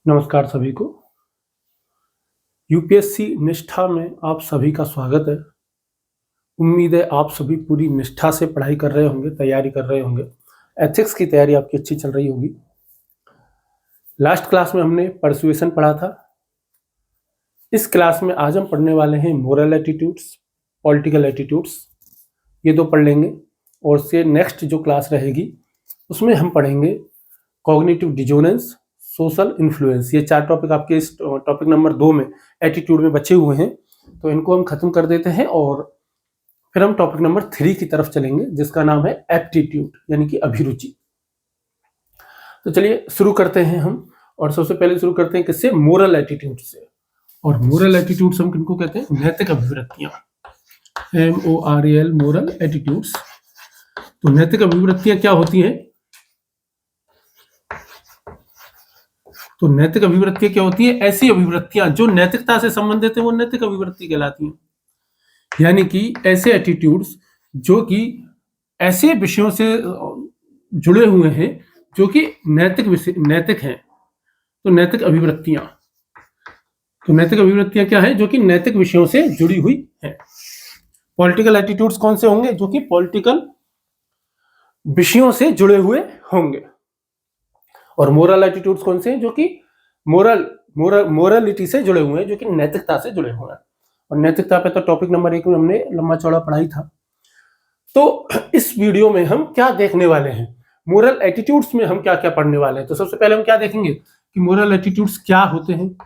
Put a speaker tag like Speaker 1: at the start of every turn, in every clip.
Speaker 1: नमस्कार सभी को। यूपीएससी निष्ठा में आप सभी का स्वागत है। उम्मीद है आप सभी पूरी निष्ठा से पढ़ाई कर रहे होंगे, तैयारी कर रहे होंगे। एथिक्स की तैयारी आपकी अच्छी चल रही होगी। लास्ट क्लास में हमने परसुएशन पढ़ा था। इस क्लास में आज हम पढ़ने वाले हैं मोरल एटीट्यूड्स, पॉलिटिकल एटीट्यूड्स। ये दो पढ़ लेंगे और से नेक्स्ट जो क्लास रहेगी उसमें हम पढ़ेंगे कॉग्निटिव डिजोनेंस, सोशल इन्फ्लुएंस। ये चार टॉपिक आपके इस टॉपिक नंबर 2 में एटीट्यूड में बचे हुए हैं, तो इनको हम खत्म कर देते हैं और फिर हम टॉपिक नंबर 3 की तरफ चलेंगे जिसका नाम है एप्टीट्यूड यानी कि अभिरुचि। तो चलिए शुरू करते हैं हम। और सबसे पहले शुरू करते हैं किससे? मोरल एटीट्यूड से। और मोरल एटीट्यूड्स हम किनको कहते हैं? नैतिक अभिवृत्तियां। MORAL, moral attitudes. तो नैतिक अभिवृत्तियां क्या होती हैं? तो नैतिक अभिवृत्तियां क्या होती है? ऐसी अभिवृत्तियां जो नैतिकता से संबंधित है वो नैतिक अभिवृत्ति कहलाती हैं। यानी कि ऐसे एटीट्यूड्स जो कि ऐसे विषयों से जुड़े हुए हैं जो कि नैतिक हैं। तो नैतिक अभिवृत्तियां क्या है? जो कि नैतिक विषयों से जुड़ी हुई है। पॉलिटिकल एटीट्यूड्स कौन से होंगे? जो कि पॉलिटिकल विषयों से जुड़े हुए होंगे। और मोरल एटीट्यूड्स कौन से हैं? जो कि मोरलिटी से जुड़े हुए हैं, जो कि नैतिकता से जुड़े हुए हैं। और नैतिकता पे तो टॉपिक नंबर 1 में हमने लंबा चौड़ा पढ़ाई था। तो इस वीडियो में हम क्या देखने वाले हैं? मोरल एटीट्यूड्स में हम क्या क्या पढ़ने वाले हैं? तो सबसे पहले हम क्या देखेंगे कि मोरल एटीट्यूड्स क्या होते हैं।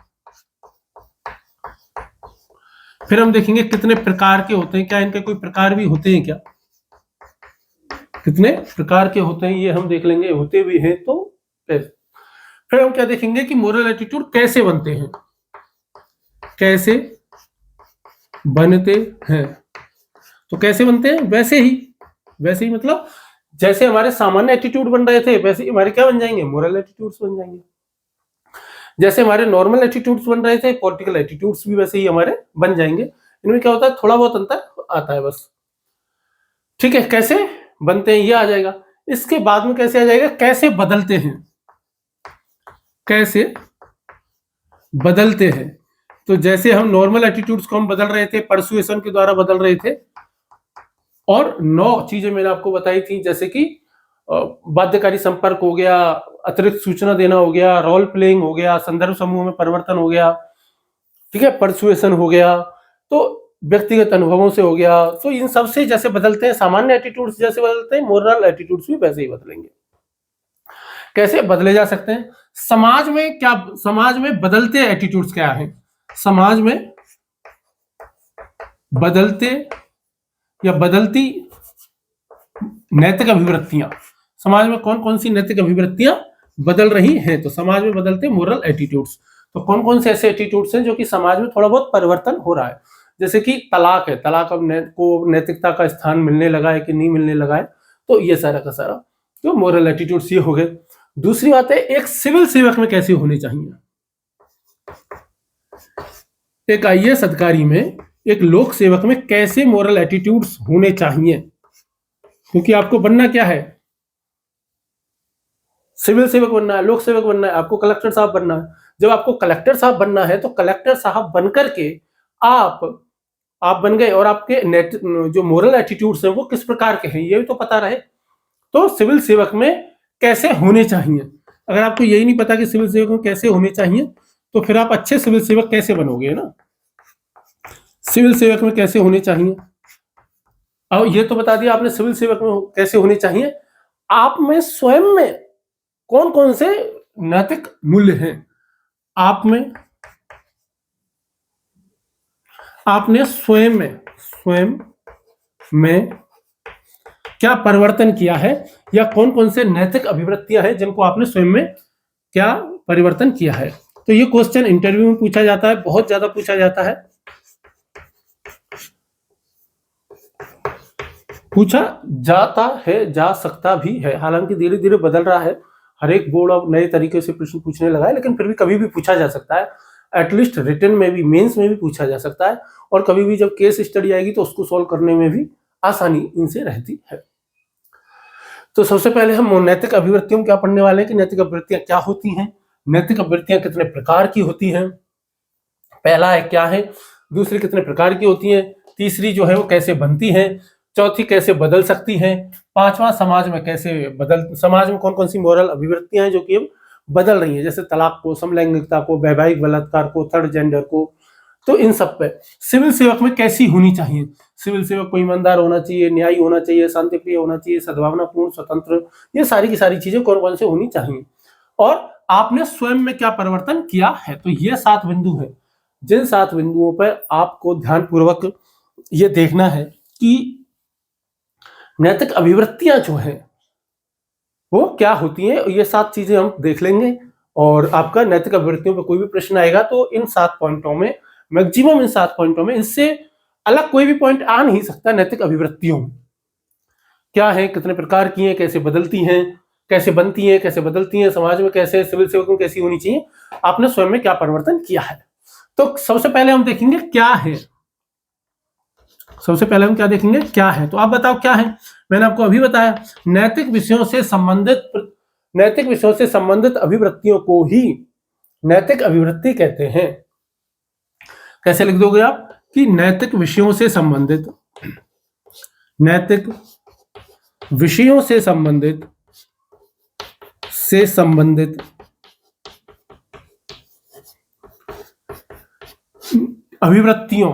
Speaker 1: फिर हम देखेंगे कितने प्रकार के होते हैं, क्या इनके कोई प्रकार भी होते हैं, क्या कितने प्रकार के होते हैं ये हम देख लेंगे, होते भी हैं तो। फिर हम क्या देखेंगे कि मोरल एटीट्यूड कैसे बनते हैं, कैसे बनते हैं। तो कैसे बनते हैं? वैसे ही मतलब जैसे हमारे सामान्य एटीट्यूड बन रहे थे वैसे ही हमारे क्या बन जाएंगे? मोरल एटीट्यूड्स बन जाएंगे। जैसे हमारे नॉर्मल एटीट्यूड्स बन रहे थे, पॉलिटिकल एटीट्यूड्स भी वैसे ही हमारे बन जाएंगे। इनमें क्या होता है? थोड़ा बहुत अंतर आता है बस। ठीक है, कैसे बनते हैं ये आ जाएगा। इसके बाद में कैसे आ जाएगा? कैसे बदलते हैं, कैसे बदलते हैं। तो जैसे हम नॉर्मल एटीट्यूड्स को हम बदल रहे थे, परसुएशन के द्वारा बदल रहे थे, और 9 चीजें मैंने आपको बताई थी, जैसे कि बाध्यकारी संपर्क हो गया, अतिरिक्त सूचना देना हो गया, रोल प्लेइंग हो गया, संदर्भ समूह में परिवर्तन हो गया, ठीक है, परसुएशन हो गया, तो व्यक्तिगत अनुभवों से हो गया। तो इन सब से जैसे बदलते हैं, सामान्य एटीट्यूड्स जैसे बदलते हैं, मोरल एटीट्यूड्स भी वैसे ही बदलेंगे। कैसे बदले जा सकते हैं? समाज में बदलते एटीट्यूड्स क्या हैं? समाज में बदलते या बदलती नैतिक अभिवृत्तियां, समाज में कौन कौन सी नैतिक अभिवृत्तियां बदल रही हैं? तो समाज में बदलते मोरल एटीट्यूड्स। तो कौन कौन से ऐसे एटीट्यूड्स हैं जो कि समाज में थोड़ा बहुत परिवर्तन हो रहा है? जैसे कि तलाक है, तलाक अब को नैतिकता का स्थान मिलने लगा है कि नहीं मिलने लगा है। तो ये सारा का सारा जो मोरल एटीट्यूड्स ये हो गए। दूसरी बात है, एक सिविल सेवक में कैसे होने चाहिए। एक IAS अधिकारी में, एक लोक सेवक में कैसे मोरल एटीट्यूड्स होने चाहिए? क्योंकि आपको बनना क्या है? सिविल सेवक बनना है, लोक सेवक बनना है, आपको कलेक्टर साहब बनना है। जब आपको कलेक्टर साहब बनना है तो कलेक्टर साहब बनकर के आप बन गए, और आपके जो मोरल एटीट्यूड्स हैं वो किस प्रकार के हैं ये भी तो पता रहे। तो सिविल सेवक में कैसे होने चाहिए, अगर आपको यही नहीं पता कि सिविल सेवक में कैसे होने चाहिए तो फिर आप अच्छे सिविल सेवक कैसे बनोगे ना। सिविल सेवक में कैसे होने चाहिए, और ये तो बता दिया आपने सिविल सेवक में कैसे होने चाहिए। आप में स्वयं में कौन कौन से नैतिक मूल्य हैं, आपने स्वयं में क्या परिवर्तन किया है, या कौन कौन से नैतिक अभिवृत्तियां हैं जिनको आपने स्वयं में क्या परिवर्तन किया है। तो ये क्वेश्चन इंटरव्यू में पूछा जाता है, बहुत ज्यादा पूछा जाता है, पूछा जाता है, जा सकता भी है। हालांकि धीरे धीरे बदल रहा है, हर एक बोर्ड अब नए तरीके से प्रश्न पूछने लगा है, लेकिन फिर भी कभी भी पूछा जा सकता है। एटलीस्ट रिटन में भी, मेंस में भी पूछा जा सकता है, और कभी भी जब केस स्टडी आएगी तो उसको सॉल्व करने में भी आसानी इनसे रहती है। तो सबसे पहले हम नैतिक अभिवृत्तियों क्या पढ़ने वाले हैं कि नैतिक अभिवृत्तियां क्या होती हैं, नैतिक अभिवृत्तियां कितने प्रकार की होती हैं, पहला है क्या है, दूसरी कितने प्रकार की होती हैं, तीसरी जो है वो कैसे बनती हैं, चौथी कैसे बदल सकती हैं, पांचवा समाज में समाज में कौन कौन सी मोरल अभिवृत्तियां हैं जो कि अब बदल रही हैं, जैसे तलाक को, समलैंगिकता को, वैवाहिक बलात्कार को, थर्ड जेंडर को। तो इन सब पे सिविल सेवक में कैसी होनी चाहिए, सिविल सेवक को ईमानदार होना चाहिए, न्यायी होना चाहिए, शांतिप्रिय होना चाहिए, सद्भावनापूर्ण, स्वतंत्र, ये सारी की सारी चीजें कौन कौन से होनी चाहिए, और आपने स्वयं में क्या परिवर्तन किया है। तो ये 7 बिंदु हैं, जिन 7 बिंदुओं पर आपको ध्यानपूर्वक ये देखना है कि नैतिक अभिवृत्तियां जो हैं वो क्या होती हैं। ये 7 चीजें हम देख लेंगे, और आपका नैतिक अभिवृत्तियों पर कोई भी प्रश्न आएगा तो इन 7 पॉइंटों में, मैक्सिमम इन 7 पॉइंटों में, इससे अलग कोई भी पॉइंट आ नहीं सकता। नैतिक अभिवृत्तियों क्या है, कितने प्रकार की हैं, कैसे बदलती हैं, कैसे बनती हैं, कैसे बदलती हैं, समाज में कैसे, सिविल सेवक में कैसी होनी चाहिए, आपने स्वयं में क्या परिवर्तन किया है। तो सबसे पहले हम देखेंगे क्या है, सबसे पहले हम क्या देखेंगे, क्या है। तो आप बताओ क्या है। मैंने आपको अभी बताया, नैतिक विषयों से संबंधित अभिवृत्तियों को ही नैतिक अभिवृत्ति कहते हैं। कैसे लिख दोगे आप कि नैतिक विषयों से संबंधित अभिवृत्तियों,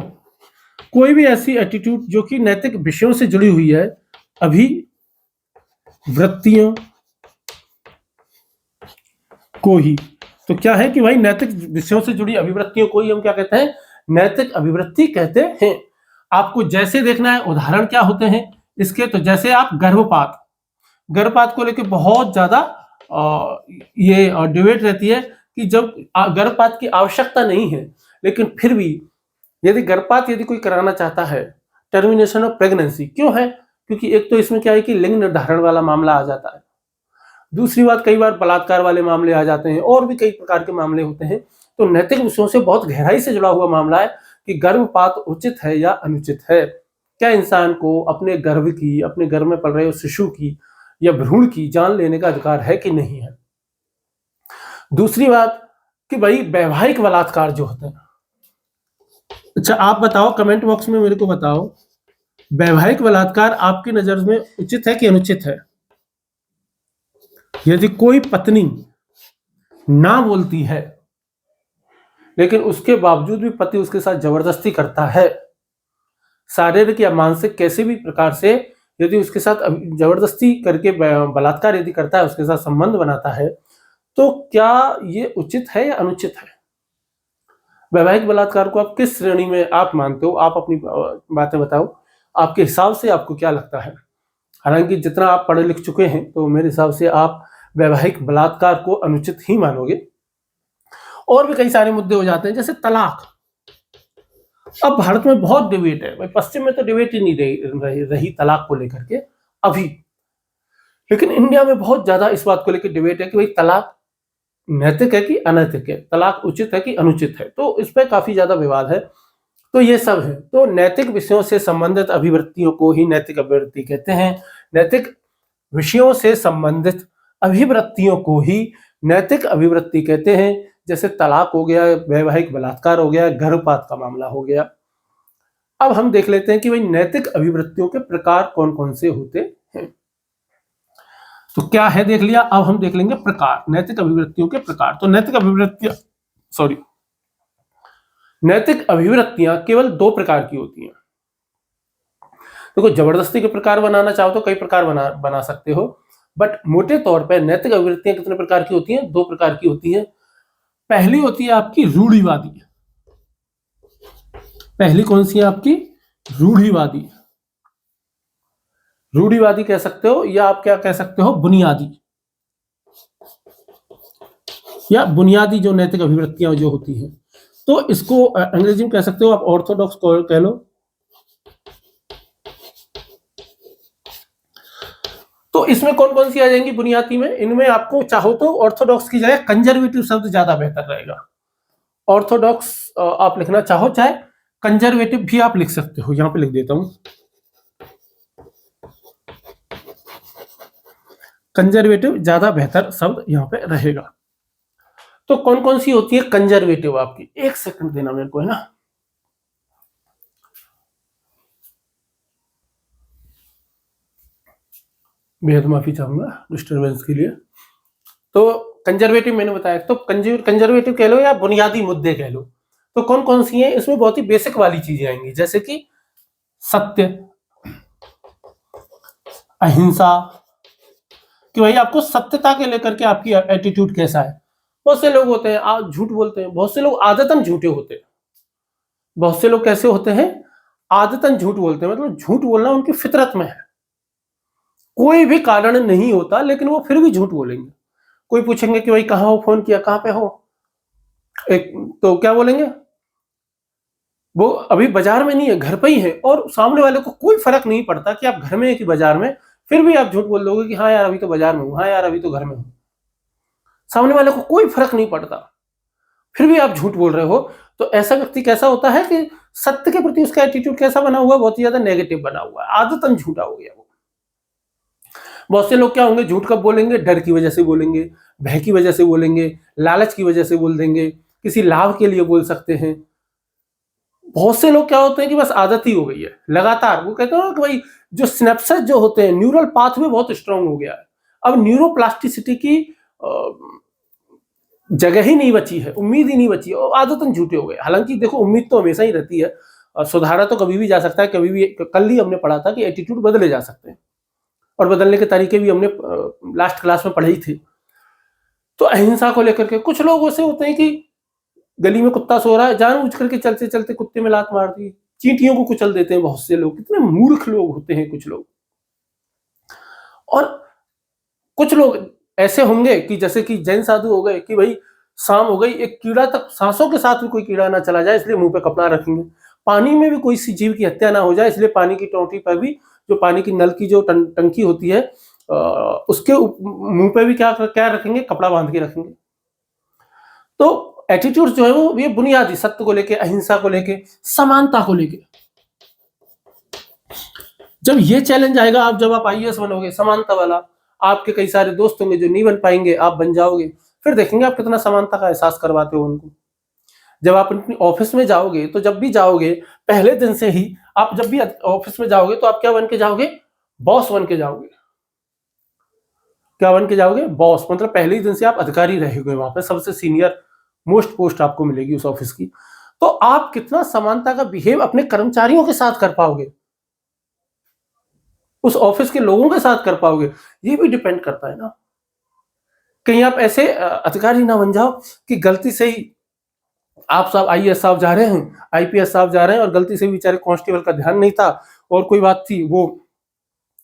Speaker 1: कोई भी ऐसी एटीट्यूड जो कि नैतिक विषयों से जुड़ी हुई है, अभिवृत्तियों को ही, तो क्या है कि भाई नैतिक विषयों से जुड़ी अभिवृत्तियों को ही हम क्या कहते हैं, नैतिक अभिवृत्ति कहते हैं। आपको जैसे देखना है उदाहरण क्या होते हैं इसके, तो जैसे आप गर्भपात को लेकर बहुत ज्यादा ये डिबेट रहती है कि जब गर्भपात की आवश्यकता नहीं है, लेकिन फिर भी यदि गर्भपात यदि कोई कराना चाहता है, टर्मिनेशन ऑफ प्रेगनेंसी क्यों है, क्योंकि एक तो इसमें क्या है कि लिंग निर्धारण वाला मामला आ जाता है, दूसरी बात कई बार बलात्कार वाले मामले आ जाते हैं, और भी कई प्रकार के मामले होते हैं। तो नैतिक विषयों से बहुत गहराई से जुड़ा हुआ मामला है कि गर्भपात उचित है या अनुचित है, क्या इंसान को अपने गर्भ की, अपने गर्भ में पल रहे शिशु की या भ्रूण की जान लेने का अधिकार है कि नहीं है। दूसरी बात कि भाई वैवाहिक बलात्कार जो होते हैं, अच्छा आप बताओ कमेंट बॉक्स में मेरे को बताओ, वैवाहिक बलात्कार आपकी नजर में उचित है कि अनुचित है। यदि कोई पत्नी ना बोलती है लेकिन उसके बावजूद भी पति उसके साथ जबरदस्ती करता है, शारीरिक या मानसिक कैसे भी प्रकार से यदि उसके साथ जबरदस्ती करके बलात्कार यदि करता है, उसके साथ संबंध बनाता है, तो क्या ये उचित है या अनुचित है। वैवाहिक बलात्कार को आप किस श्रेणी में आप मानते हो, आप अपनी बातें बताओ, आपके हिसाब से आपको क्या लगता है। हालांकि जितना आप पढ़े लिख चुके हैं तो मेरे हिसाब से आप वैवाहिक बलात्कार को अनुचित ही मानोगे। और भी कई सारे मुद्दे हो जाते हैं, जैसे तलाक। अब भारत में बहुत डिबेट है, भाई पश्चिम में तो डिबेट ही नहीं रही तलाक को लेकर के अभी, लेकिन इंडिया में बहुत ज्यादा इस बात को लेकर डिबेट है कि भाई तलाक नैतिक है कि अनैतिक है, तलाक उचित है कि अनुचित है, तो इस पर काफी ज्यादा विवाद है। तो ये सब है, तो नैतिक विषयों से संबंधित अभिवृत्तियों को ही नैतिक अभिवृत्ति कहते हैं। नैतिक विषयों से संबंधित अभिवृत्तियों को ही नैतिक अभिवृत्ति कहते हैं। जैसे तलाक हो गया, वैवाहिक बलात्कार हो गया, गर्भपात का मामला हो गया। अब हम देख लेते हैं कि भाई नैतिक अभिवृत्तियों के प्रकार कौन कौन से होते हैं। तो क्या है देख लिया, अब हम देख लेंगे प्रकार, नैतिक अभिवृत्तियों के प्रकार। तो नैतिक अभिवृत्तियां केवल 2 प्रकार की होती हैं। देखो जबरदस्ती के प्रकार बनाना चाहो तो कई प्रकार बना सकते हो, बट मोटे तौर पर नैतिक अभिवृत्तियां कितने प्रकार की होती हैं, 2 प्रकार की होती हैं। पहली होती है आपकी रूढ़िवादी। पहली कौन सी है आपकी, रूढ़िवादी। रूढ़िवादी कह सकते हो, या आप क्या कह सकते हो, बुनियादी, या बुनियादी जो नैतिक अभिवृत्तियां जो होती हैं। तो इसको अंग्रेजी में कह सकते हो आप ऑर्थोडॉक्स कह लो। तो इसमें कौन कौन सी आ जाएंगी बुनियादी में, इनमें आपको चाहो तो ऑर्थोडॉक्स की जगह कंजर्वेटिव शब्द ज्यादा बेहतर रहेगा। ऑर्थोडॉक्स आप लिखना चाहो, चाहे कंजर्वेटिव भी आप लिख सकते हो, यहां पे लिख देता हूं, कंजर्वेटिव ज्यादा बेहतर शब्द यहां पे रहेगा। तो कौन कौन सी होती है कंजर्वेटिव आपकी, एक सेकंड देना मेरे को, है ना। बेहद माफी चाहूंगा डिस्टर्बेंस के लिए। तो कंजर्वेटिव मैंने बताया, तो कंजर्वेटिव कह लो या बुनियादी मुद्दे कह लो, तो कौन कौन सी हैं, इसमें बहुत ही बेसिक वाली चीजें आएंगी, जैसे कि सत्य, अहिंसा, कि भाई आपको सत्यता के लेकर के आपकी एटीट्यूड कैसा है। बहुत से लोग होते हैं आप झूठ बोलते हैं, बहुत से लोग आदतन झूठे होते हैं। बहुत से लोग कैसे होते हैं, आदतन झूठ बोलते हैं, मतलब झूठ बोलना उनकी फितरत में है, कोई भी कारण नहीं होता लेकिन वो फिर भी झूठ बोलेंगे। कोई पूछेंगे कि भाई कहाँ हो, फोन किया, कहाँ पे हो, एक तो क्या बोलेंगे, वो अभी बाजार में नहीं है, घर पे ही है, और सामने वाले को कोई फर्क नहीं पड़ता कि आप घर में है कि बाजार में, फिर भी आप झूठ बोल दोगे कि हाँ यार अभी तो बाजार में हूं, हाँ यार अभी तो घर में हूं। सामने वाले को कोई फर्क नहीं पड़ता, फिर भी आप झूठ बोल रहे हो। तो ऐसा व्यक्ति कैसा होता है कि सत्य के प्रति उसका एटीट्यूड कैसा बना हुआ है, बहुत ही ज्यादा नेगेटिव बना हुआ है, आदतन झूठा हो गया वो। बहुत से लोग क्या होंगे, झूठ कब बोलेंगे, डर की वजह से बोलेंगे, भय की वजह से बोलेंगे, लालच की वजह से बोल देंगे, किसी लाभ के लिए बोल सकते हैं। बहुत से लोग क्या होते हैं कि बस आदत ही हो गई है लगातार, वो कहते हैं कि भाई जो सिनेप्सेस जो होते हैं, न्यूरल पाथवे बहुत स्ट्रांग हो गया है, अब न्यूरोप्लास्टिसिटी की जगह ही नहीं बची है, उम्मीद ही नहीं बची है, और आदतन झूठे हो गए। हालांकि देखो उम्मीद तो हमेशा ही रहती है, सुधारा तो कभी भी जा सकता है, कभी भी। कल ही हमने पढ़ा था कि एटीट्यूड बदले जा सकते हैं, और बदलने के तरीके भी हमने लास्ट क्लास में पढ़े ही थे। तो अहिंसा को लेकर के कुछ लोग ऐसे होते हैं कि गली में कुत्ता सो रहा है, जानबूझ करके चलते चलते कुत्ते में लात मार दी, चींटियों को कुचल देते हैं। बहुत से लोग, कितने मूर्ख लोग होते हैं कुछ लोग। और कुछ लोग ऐसे होंगे कि जैसे कि जैन साधु हो गए कि भाई शाम हो गई, एक कीड़ा तक, सांसों के साथ भी कोई कीड़ा ना चला जाए इसलिए मुंह पे कपड़ा रखेंगे, पानी में भी कोई सी जीव की हत्या ना हो जाए इसलिए पानी की टोंटी पर भी, जो पानी की नल की जो टंकी होती है, उसके मुंह पे भी क्या क्या रखेंगे, कपड़ा बांध के रखेंगे। तो एटीट्यूड जो है वो ये बुनियादी सत्य को लेके, अहिंसा को लेके, समानता को लेके। जब ये चैलेंज आएगा, जब आप आईएएस बनोगे समानता वाला, आपके कई सारे दोस्त होंगे जो नहीं बन पाएंगे, आप बन जाओगे, फिर देखेंगे आप कितना समानता का एहसास करवाते हो उनको। जब आप अपनी ऑफिस में जाओगे, तो जब भी जाओगे पहले दिन से ही, आप जब भी ऑफिस में जाओगे तो आप क्या बन के जाओगे, बॉस बन के जाओगे। क्या बन के जाओगे, बॉस, मतलब पहले ही दिन से आप अधिकारी रहेंगे, वहां पे सबसे सीनियर मोस्ट पोस्ट आपको मिलेगी उस ऑफिस की। तो आप कितना समानता का बिहेव अपने कर्मचारियों के साथ कर पाओगे, उस ऑफिस के लोगों के साथ कर पाओगे, ये भी डिपेंड करता है ना। कहीं आप ऐसे अधिकारी ना बन जाओ कि गलती से ही आप साहब आईएएस साहब जा रहे हैं, आईपीएस साहब जा रहे हैं, और गलती से बेचारे कांस्टेबल का ध्यान नहीं था, और कोई बात थी, वो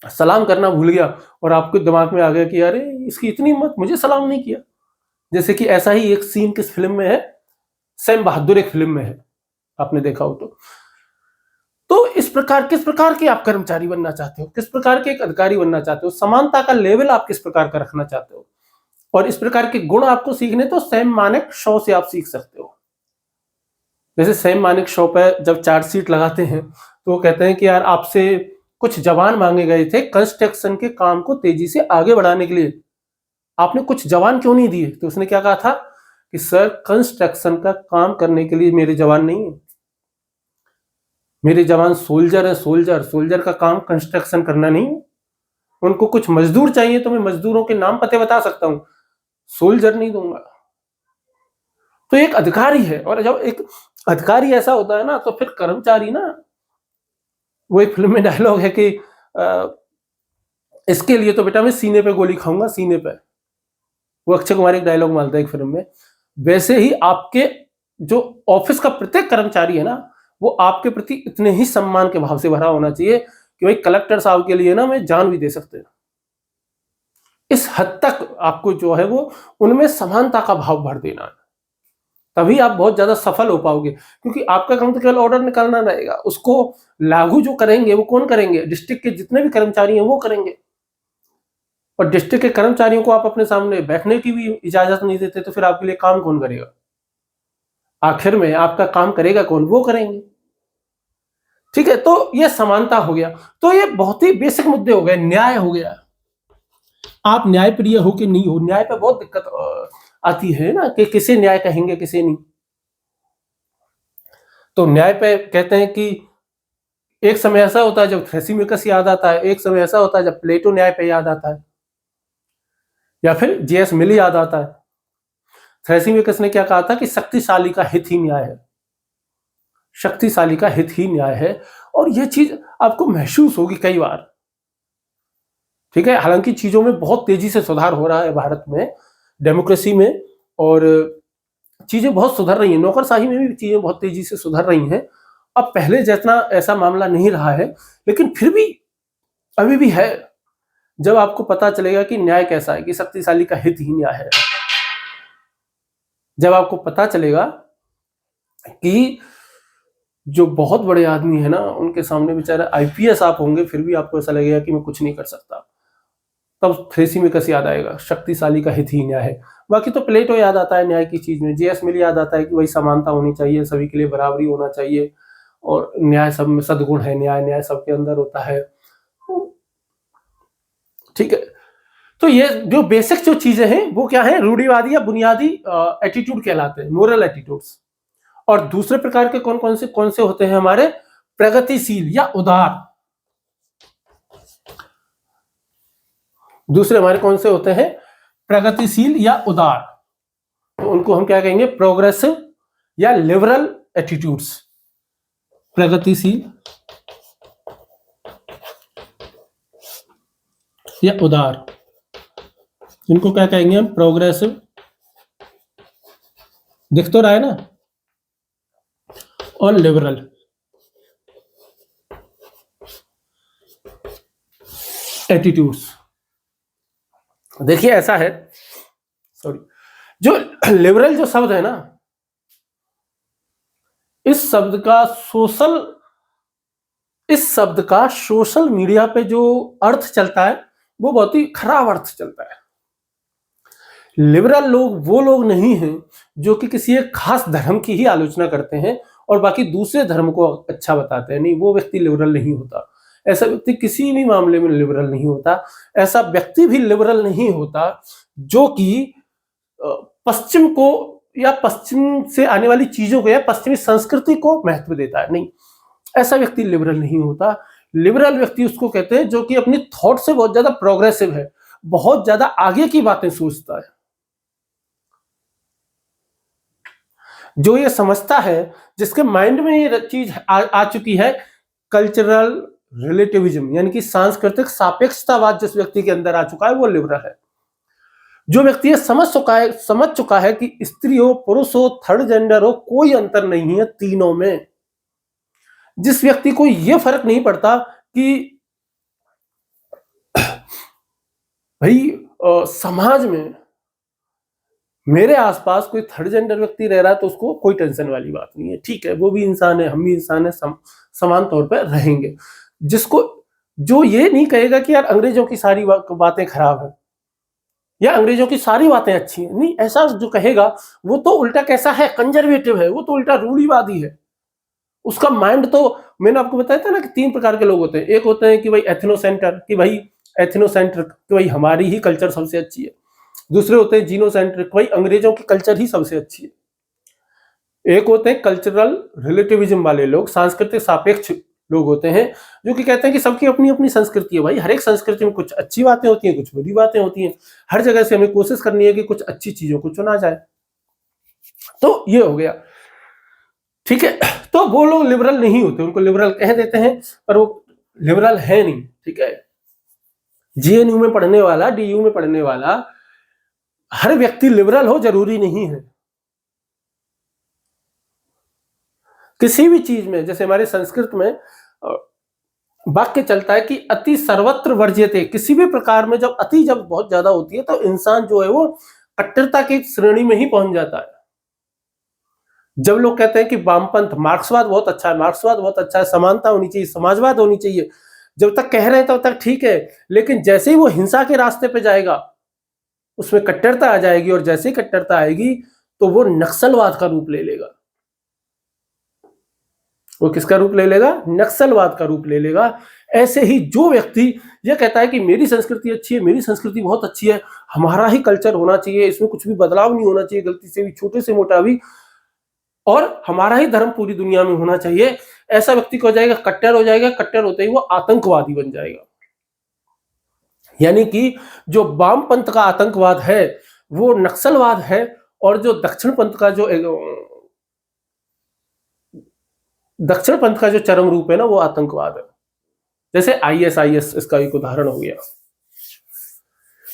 Speaker 1: सलाम करना भूल गया, और आपके दिमाग में आ गया कि अरे इसकी इतनी हिम्मत, मुझे सलाम नहीं किया। जैसे कि ऐसा ही एक सीन किस फिल्म में है, सैम बहादुर एक फिल्म में है, आपने देखा हो तो इस प्रकार, किस प्रकार के आप कर्मचारी बनना चाहते हो, किस प्रकार के एक अधिकारी बनना चाहते हो, समानता का लेवल आप किस प्रकार का रखना चाहते हो, और इस प्रकार के गुण आपको सीखने तो सैम मानेक शो से आप सीख सकते हो। जैसे सैम मानेक शो पर जब चार्जशीट लगाते हैं तो वो कहते हैं कि यार आपसे कुछ जवान मांगे गए थे कंस्ट्रक्शन के काम को तेजी से आगे बढ़ाने के लिए, आपने कुछ जवान क्यों नहीं दिए। तो उसने क्या कहा था कि सर कंस्ट्रक्शन का काम करने के लिए मेरे जवान नहीं है, मेरे जवान सोल्जर है, सोल्जर का काम कंस्ट्रक्शन करना नहीं है। उनको कुछ मजदूर चाहिए तो मैं मजदूरों के नाम पते बता सकता हूं, सोल्जर नहीं दूंगा। तो एक अधिकारी है, और जब एक अधिकारी ऐसा होता है ना, तो फिर कर्मचारी ना, वो एक फिल्म में डायलॉग है कि इसके लिए तो बेटा मैं सीने पे गोली खाऊंगा, सीने पे, वो अक्षय कुमार एक डायलॉग मारता है एक फिल्म में। वैसे ही आपके जो ऑफिस का प्रत्येक कर्मचारी है ना, वो आपके प्रति इतने ही सम्मान के भाव से भरा होना चाहिए कि भाई कलेक्टर साहब के लिए ना मैं जान भी दे सकते हैं। इस हद तक आपको जो है वो उनमें समानता का भाव भर देना है, तभी आप बहुत ज्यादा सफल हो पाओगे। क्योंकि आपका काम तो केवल ऑर्डर निकालना रहेगा, उसको लागू जो करेंगे वो कौन करेंगे, डिस्ट्रिक्ट के जितने भी कर्मचारी हैं वो करेंगे। और डिस्ट्रिक्ट के कर्मचारियों को आप अपने सामने बैठने की भी इजाजत नहीं देते, तो फिर आपके लिए काम कौन करेगा, आखिर में आपका काम करेगा कौन, वो करेंगे। ठीक है, तो ये समानता हो गया। तो ये बहुत ही बेसिक मुद्दे हो गए। न्याय हो गया, आप न्याय प्रिय हो कि नहीं हो, न्याय पे बहुत दिक्कत आती है ना कि किसे न्याय कहेंगे किसे नहीं। तो न्याय पे कहते हैं कि एक समय ऐसा होता है जब थ्रेसिमिकस याद आता है, एक समय ऐसा होता है जब प्लेटो न्याय पे याद आता है, या फिर जेएस मिल याद आता है। थ्रेसिमिकस ने क्या कहा था कि शक्तिशाली का हित ही न्याय है, शक्तिशाली का हित ही न्याय है। और यह चीज आपको महसूस होगी कई बार, ठीक है। हालांकि चीजों में बहुत तेजी से सुधार हो रहा है भारत में, डेमोक्रेसी में, और चीजें बहुत सुधर रही हैं, नौकरशाही में भी चीजें बहुत तेजी से सुधर रही हैं। अब पहले जितना ऐसा मामला नहीं रहा है, लेकिन फिर भी अभी भी है। जब आपको पता चलेगा कि न्याय कैसा है, कि शक्तिशाली का हित ही न्याय है, जब आपको पता चलेगा कि जो बहुत बड़े आदमी है ना, उनके सामने बेचारा आईपीएस आप होंगे, फिर भी आपको ऐसा लगेगा कि मैं कुछ नहीं कर सकता, तब थ्रेसिमिकस याद आएगा, शक्तिशाली का हित ही न्याय है। बाकी तो प्लेटो याद आता है न्याय की चीज में, जेएस मिल याद आता है कि भाई समानता होनी चाहिए, सभी के लिए बराबरी होना चाहिए, और न्याय सब में सद्गुण है, न्याय न्याय सबके अंदर होता है, ठीक है। तो ये जो बेसिक जो चीजें हैं वो क्या है, रूढ़िवादी या बुनियादी एटीट्यूड कहलाते हैं, मोरल एटीट्यूड्स। और दूसरे प्रकार के कौन से होते हैं हमारे, प्रगतिशील या उदार। दूसरे हमारे कौन से होते हैं, प्रगतिशील या उदार। तो उनको हम क्या कहेंगे, प्रोग्रेसिव या लिबरल एटीट्यूड्स। प्रगतिशील या उदार, इनको क्या कहेंगे हम, प्रोग्रेसिव, दिख तो रहा है ना, और लिबरल। एटीट्यूड्स। देखिए ऐसा है, सॉरी, जो लिबरल जो शब्द है ना, इस शब्द का सोशल मीडिया पे जो अर्थ चलता है वो बहुत ही खराब अर्थ चलता है। लिबरल लोग वो लोग नहीं हैं जो कि किसी एक खास धर्म की ही आलोचना करते हैं और बाकी दूसरे धर्म को अच्छा बताते हैं, नहीं, वो व्यक्ति लिबरल नहीं होता। ऐसा व्यक्ति किसी भी मामले में लिबरल नहीं होता। ऐसा व्यक्ति भी लिबरल नहीं होता जो कि पश्चिम को या पश्चिम से आने वाली चीजों को या पश्चिमी संस्कृति को महत्व देता है, नहीं, ऐसा व्यक्ति लिबरल नहीं होता। लिबरल व्यक्ति उसको कहते हैं जो कि अपनी थॉट से बहुत ज्यादा प्रोग्रेसिव है, बहुत ज्यादा आगे की बातें सोचता है, जो ये समझता है, जिसके माइंड में ये चीज आ चुकी है, कल्चरल रिलेटिविज्म यानी कि सांस्कृतिक सापेक्षतावाद जिस व्यक्ति के अंदर आ चुका है वो लिबरल है। जो व्यक्ति ये समझ चुका है कि स्त्री हो, पुरुष हो, थर्ड जेंडर हो, कोई अंतर नहीं है तीनों में। जिस व्यक्ति को ये फर्क नहीं पड़ता कि भाई समाज में मेरे आसपास कोई थर्ड जेंडर व्यक्ति रह रहा है तो उसको कोई टेंशन वाली बात नहीं है, ठीक है, वो भी इंसान है, हम भी इंसान है, समान तौर पर रहेंगे। जिसको जो ये नहीं कहेगा कि यार अंग्रेजों की सारी बातें खराब है या अंग्रेजों की सारी बातें अच्छी हैं, नहीं, ऐसा जो कहेगा वो तो उल्टा कैसा है, कंजर्वेटिव है, वो तो उल्टा रूढ़िवादी है। उसका माइंड तो, मैंने आपको बताया था ना कि 3 प्रकार के लोग होते हैं। एक होते हैं कि भाई एथनोसेंटर, कि भाई एथनोसेंट्रिक, कि भाई हमारी ही कल्चर सबसे अच्छी है। दूसरे होते हैं जीनोसेंट्रिक, भाई अंग्रेजों की कल्चर ही सबसे अच्छी है। एक होते हैं कल्चरल रिलेटिविज्म वाले लोग, सांस्कृतिक सापेक्ष लोग होते हैं जो कि कहते हैं कि सबकी अपनी अपनी संस्कृति है, भाई हर एक संस्कृति में कुछ अच्छी बातें होती हैं, कुछ बुरी बातें होती हैं, हर जगह से हमें कोशिश करनी है कि कुछ अच्छी चीजों को चुना जाए। तो ये हो गया, ठीक है। तो वो लोग लिबरल नहीं होते, उनको लिबरल कह देते हैं पर वो लिबरल है नहीं, ठीक है। जेएनयू में पढ़ने वाला, डीयू में पढ़ने वाला हर व्यक्ति लिबरल हो जरूरी नहीं है। किसी भी चीज में, जैसे हमारे संस्कृत में वाक्य चलता है कि अति सर्वत्र वर्ज्यते, किसी भी प्रकार में जब अति जब बहुत ज्यादा होती है तो इंसान जो है वो कट्टरता की श्रेणी में ही पहुंच जाता है। जब लोग कहते हैं कि वामपंथ, मार्क्सवाद बहुत अच्छा है, मार्क्सवाद बहुत अच्छा है, समानता होनी चाहिए, समाजवाद होनी चाहिए, जब तक कह रहे हैं तब तक ठीक है, लेकिन जैसे ही वो हिंसा के रास्ते पे जाएगा उसमें कट्टरता आ जाएगी, और जैसे ही कट्टरता आएगी तो वो नक्सलवाद का रूप ले लेगा। वो किसका रूप ले लेगा? नक्सलवाद का रूप ले लेगा। ऐसे ही जो व्यक्ति ये कहता है कि मेरी संस्कृति अच्छी है, मेरी संस्कृति बहुत अच्छी है, हमारा ही कल्चर होना चाहिए, इसमें कुछ भी बदलाव नहीं होना चाहिए, गलती से भी, छोटे से मोटा भी, और हमारा ही धर्म पूरी दुनिया में होना चाहिए, ऐसा व्यक्ति हो जाएगा कट्टर हो जाएगा। कट्टर होते ही वो आतंकवादी बन जाएगा। यानी कि जो वामपंथ का आतंकवाद है वो नक्सलवाद है, और जो दक्षिण पंथ का जो चरम रूप है ना, वो आतंकवाद है। जैसे ISIS इसका एक उदाहरण हो गया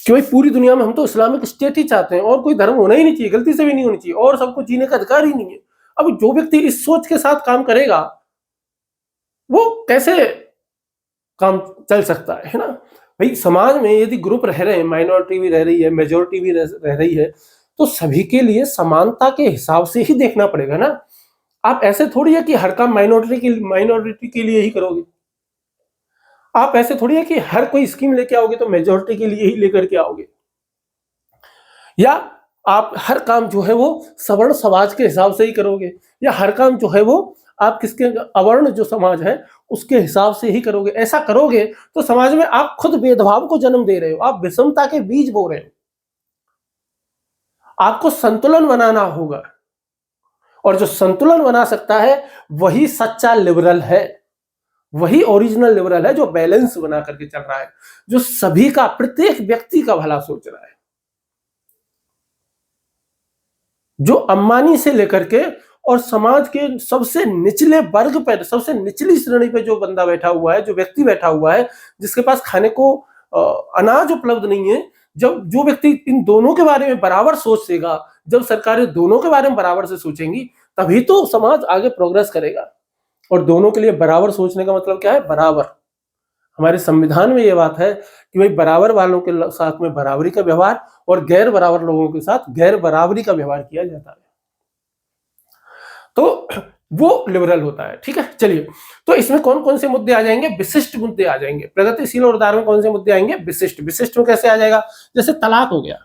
Speaker 1: कि भाई पूरी दुनिया में हम तो इस्लामिक स्टेट ही चाहते हैं, और कोई धर्म होना ही नहीं चाहिए, गलती से भी नहीं होनी चाहिए, और सबको जीने का अधिकार ही नहीं है। अब जो व्यक्ति इस सोच के साथ काम करेगा वो कैसे काम चल सकता है ना? भाई समाज में यदि ग्रुप रह रहे हैं, माइनॉरिटी भी रह रही है, मेजोरिटी भी रह रही है, तो सभी के लिए समानता के हिसाब से ही देखना पड़ेगा ना। आप ऐसे थोड़ी है कि हर काम माइनॉरिटी के लिए ही करोगे। आप ऐसे थोड़ी है कि हर कोई स्कीम लेके आओगे तो मेजोरिटी के लिए ही लेकर के आओगे, या आप हर काम जो है वो सवर्ण समाज के हिसाब से ही करोगे, या हर काम जो है वो आप किसके अवर्ण जो समाज है उसके हिसाब से ही करोगे। ऐसा करोगे तो समाज में आप खुद भेदभाव को जन्म दे रहे हो, आप विषमता के बीज बो रहे हो। आपको संतुलन बनाना होगा, और जो संतुलन बना सकता है वही सच्चा लिबरल है, वही ओरिजिनल लिबरल है, जो बैलेंस बना करके चल रहा है, जो सभी का, प्रत्येक व्यक्ति का भला सोच रहा है, जो अंबानी से लेकर के और समाज के सबसे निचले वर्ग पर, सबसे निचली श्रेणी पे जो बंदा बैठा हुआ है, जो व्यक्ति बैठा हुआ है, जिसके पास खाने को अनाज उपलब्ध नहीं है, जब जो व्यक्ति इन दोनों के बारे में बराबर सोचेगा, जब सरकारें दोनों के बारे में बराबर से सोचेंगी, तभी तो समाज आगे प्रोग्रेस करेगा। और दोनों के लिए बराबर सोचने का मतलब क्या है? बराबर। हमारे संविधान में यह बात है कि भाई बराबर वालों के साथ में बराबरी का व्यवहार, और गैर बराबर लोगों के साथ गैर बराबरी का व्यवहार किया जाता है, तो वो लिबरल होता है। ठीक है, चलिए, तो इसमें कौन कौन से मुद्दे आ जाएंगे? विशिष्ट मुद्दे आ जाएंगे। प्रगतिशील और उदार में कौन से मुद्दे आएंगे? विशिष्ट। विशिष्ट में कैसे आ जाएगा? जैसे तलाक हो गया।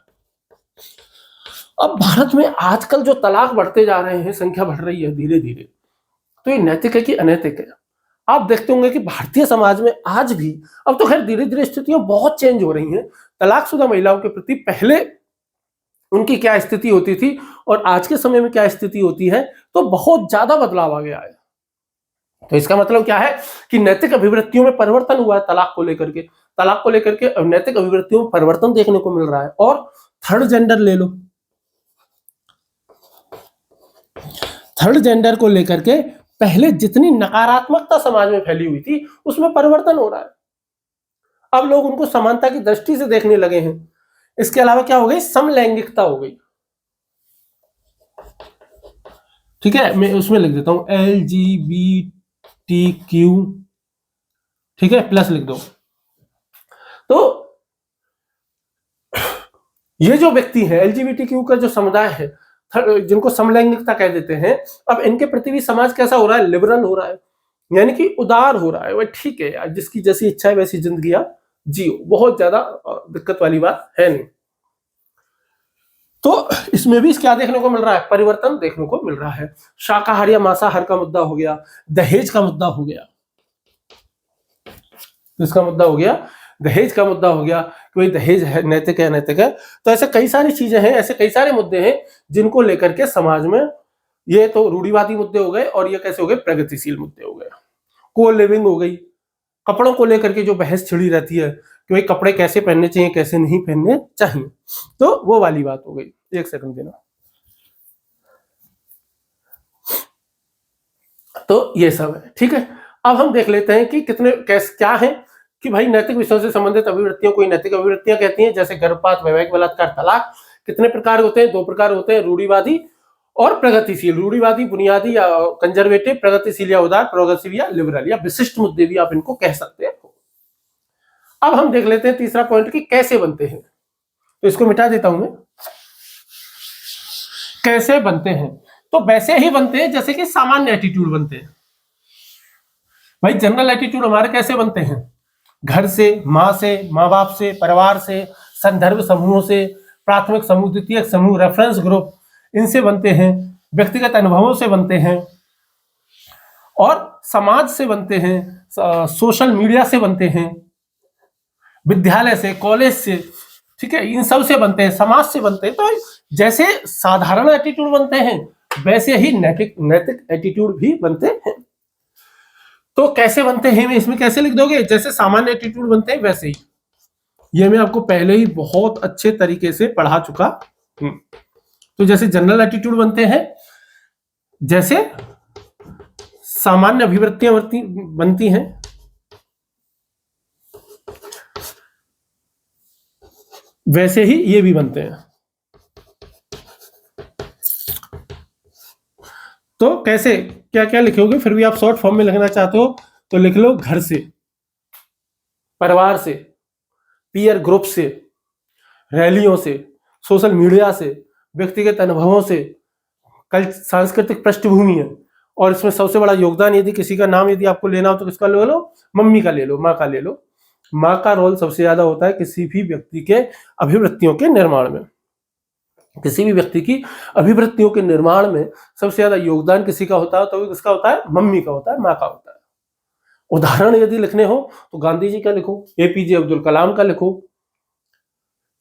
Speaker 1: अब भारत में आजकल जो तलाक बढ़ते जा रहे हैं, संख्या बढ़ रही है धीरे धीरे, तो ये नैतिक है कि अनैतिक है? आप देखते होंगे कि भारतीय समाज में आज भी, अब तो खैर धीरे धीरे स्थितियां बहुत चेंज हो रही हैं, तलाकशुदा महिलाओं के प्रति पहले उनकी क्या स्थिति होती थी और आज के समय में क्या स्थिति होती है, तो बहुत ज्यादा बदलाव आ गया है। तो इसका मतलब क्या है कि नैतिक अभिवृत्तियों में परिवर्तन हुआ है। तलाक को लेकर के नैतिक अभिवृत्तियों में परिवर्तन देखने को मिल रहा है। और थर्ड जेंडर ले लो, थर्ड जेंडर को लेकर के पहले जितनी नकारात्मकता समाज में फैली हुई थी उसमें परिवर्तन हो रहा है। अब लोग उनको समानता की दृष्टि से देखने लगे हैं। इसके अलावा क्या हो गई? समलैंगिकता हो गई। ठीक है, मैं उसमें लिख देता हूं LGBTQ, ठीक है, प्लस लिख दो। तो ये जो व्यक्ति है, LGBTQ का जो समुदाय है, जिनको समलैंगिकता कह देते हैं, अब इनके प्रति भी समाज कैसा हो रहा है? लिबरल हो रहा है, यानी कि उदार हो रहा है। वह ठीक है यार, जिसकी जैसी इच्छा है वैसी जिंदगी जियो, बहुत ज्यादा दिक्कत वाली बात है नहीं। तो इसमें भी क्या देखने को मिल रहा है? परिवर्तन देखने को मिल रहा है। शाकाहारी या मांसाहार का मुद्दा हो गया, दहेज का मुद्दा हो गया, इसका मुद्दा हो गया, दहेज का मुद्दा हो गया कि भाई दहेज है नैतिक है अनैतिक है। तो ऐसे कई सारी चीजें हैं, ऐसे कई सारे मुद्दे हैं जिनको लेकर के समाज में, ये तो रूढ़िवादी मुद्दे हो गए, और ये कैसे हो गए? प्रगतिशील मुद्दे हो गए। को लिविंग हो गई, कपड़ों को लेकर के जो बहस छिड़ी रहती है कि भाई कपड़े कैसे पहनने चाहिए, कैसे नहीं पहनने चाहिए, तो वो वाली बात हो गई। एक सेकंड देना। तो ये सब है, ठीक है। अब हम देख लेते हैं कि कितने क्या है कि भाई नैतिक विषयों से संबंधित अभिवृत्तियों कोई नैतिक अभिवृत्तियां कहती हैं, जैसे गर्भपात, वैवाहिक बलात्कार, तलाक। कितने प्रकार होते हैं? 2 प्रकार होते हैं, रूढ़िवादी और प्रगतिशील। रूढ़िवादी बुनियादी या कंजर्वेटिव, प्रगतिशील या उदार, प्रोग्रेसिव या लिबरल, या विशिष्ट मुद्दे भी आप इनको कह सकते हैं। अब हम देख लेते हैं तीसरा पॉइंट कि कैसे बनते हैं। तो इसको मिटा देता हूं मैं। कैसे बनते हैं? तो वैसे ही बनते हैं जैसे कि सामान्य एटीट्यूड बनते हैं। भाई जनरल एटीट्यूड हमारे कैसे बनते हैं? घर से, माँ से, माँ बाप से, परिवार से, संदर्भ समूहों से, प्राथमिक समूह, द्वितीयक समूह, रेफरेंस ग्रुप, इनसे बनते हैं, व्यक्तिगत अनुभवों से बनते हैं, और समाज से बनते हैं, सोशल मीडिया से बनते हैं, विद्यालय से, कॉलेज से, ठीक है, इन सब से बनते हैं, समाज से बनते हैं। तो जैसे साधारण एटीट्यूड बनते हैं वैसे ही नैतिक एटीट्यूड भी बनते हैं। तो कैसे बनते हैं, इसमें कैसे लिख दोगे, जैसे सामान्य एटीट्यूड बनते हैं वैसे ही। ये मैं आपको पहले ही बहुत अच्छे तरीके से पढ़ा चुका हूं। तो जैसे जनरल एटीट्यूड बनते हैं, जैसे सामान्य अभिवृत्तियां बनती हैं, वैसे ही ये भी बनते हैं। तो कैसे, क्या क्या लिखोगे, फिर भी आप शॉर्ट फॉर्म में लिखना चाहते हो तो लिख लो घर से, परिवार से, पीयर ग्रुप से, रैलियों से, सोशल मीडिया से, व्यक्तिगत अनुभवों से, कल सांस्कृतिक पृष्ठभूमि है। और इसमें सबसे बड़ा योगदान, यदि किसी का नाम यदि आपको लेना हो तो किसका ले लो, मम्मी का ले लो, माँ का ले लो। माँ का रोल सबसे ज्यादा होता है किसी भी व्यक्ति के अभिवृत्तियों के निर्माण में। किसी भी व्यक्ति की अभिवृत्तियों के निर्माण में सबसे ज्यादा योगदान किसी का होता है तो किसका होता है, मम्मी का होता है, माँ का होता है। उदाहरण यदि लिखने हो तो गांधी जी का लिखो, एपीजे अब्दुल कलाम का लिखो,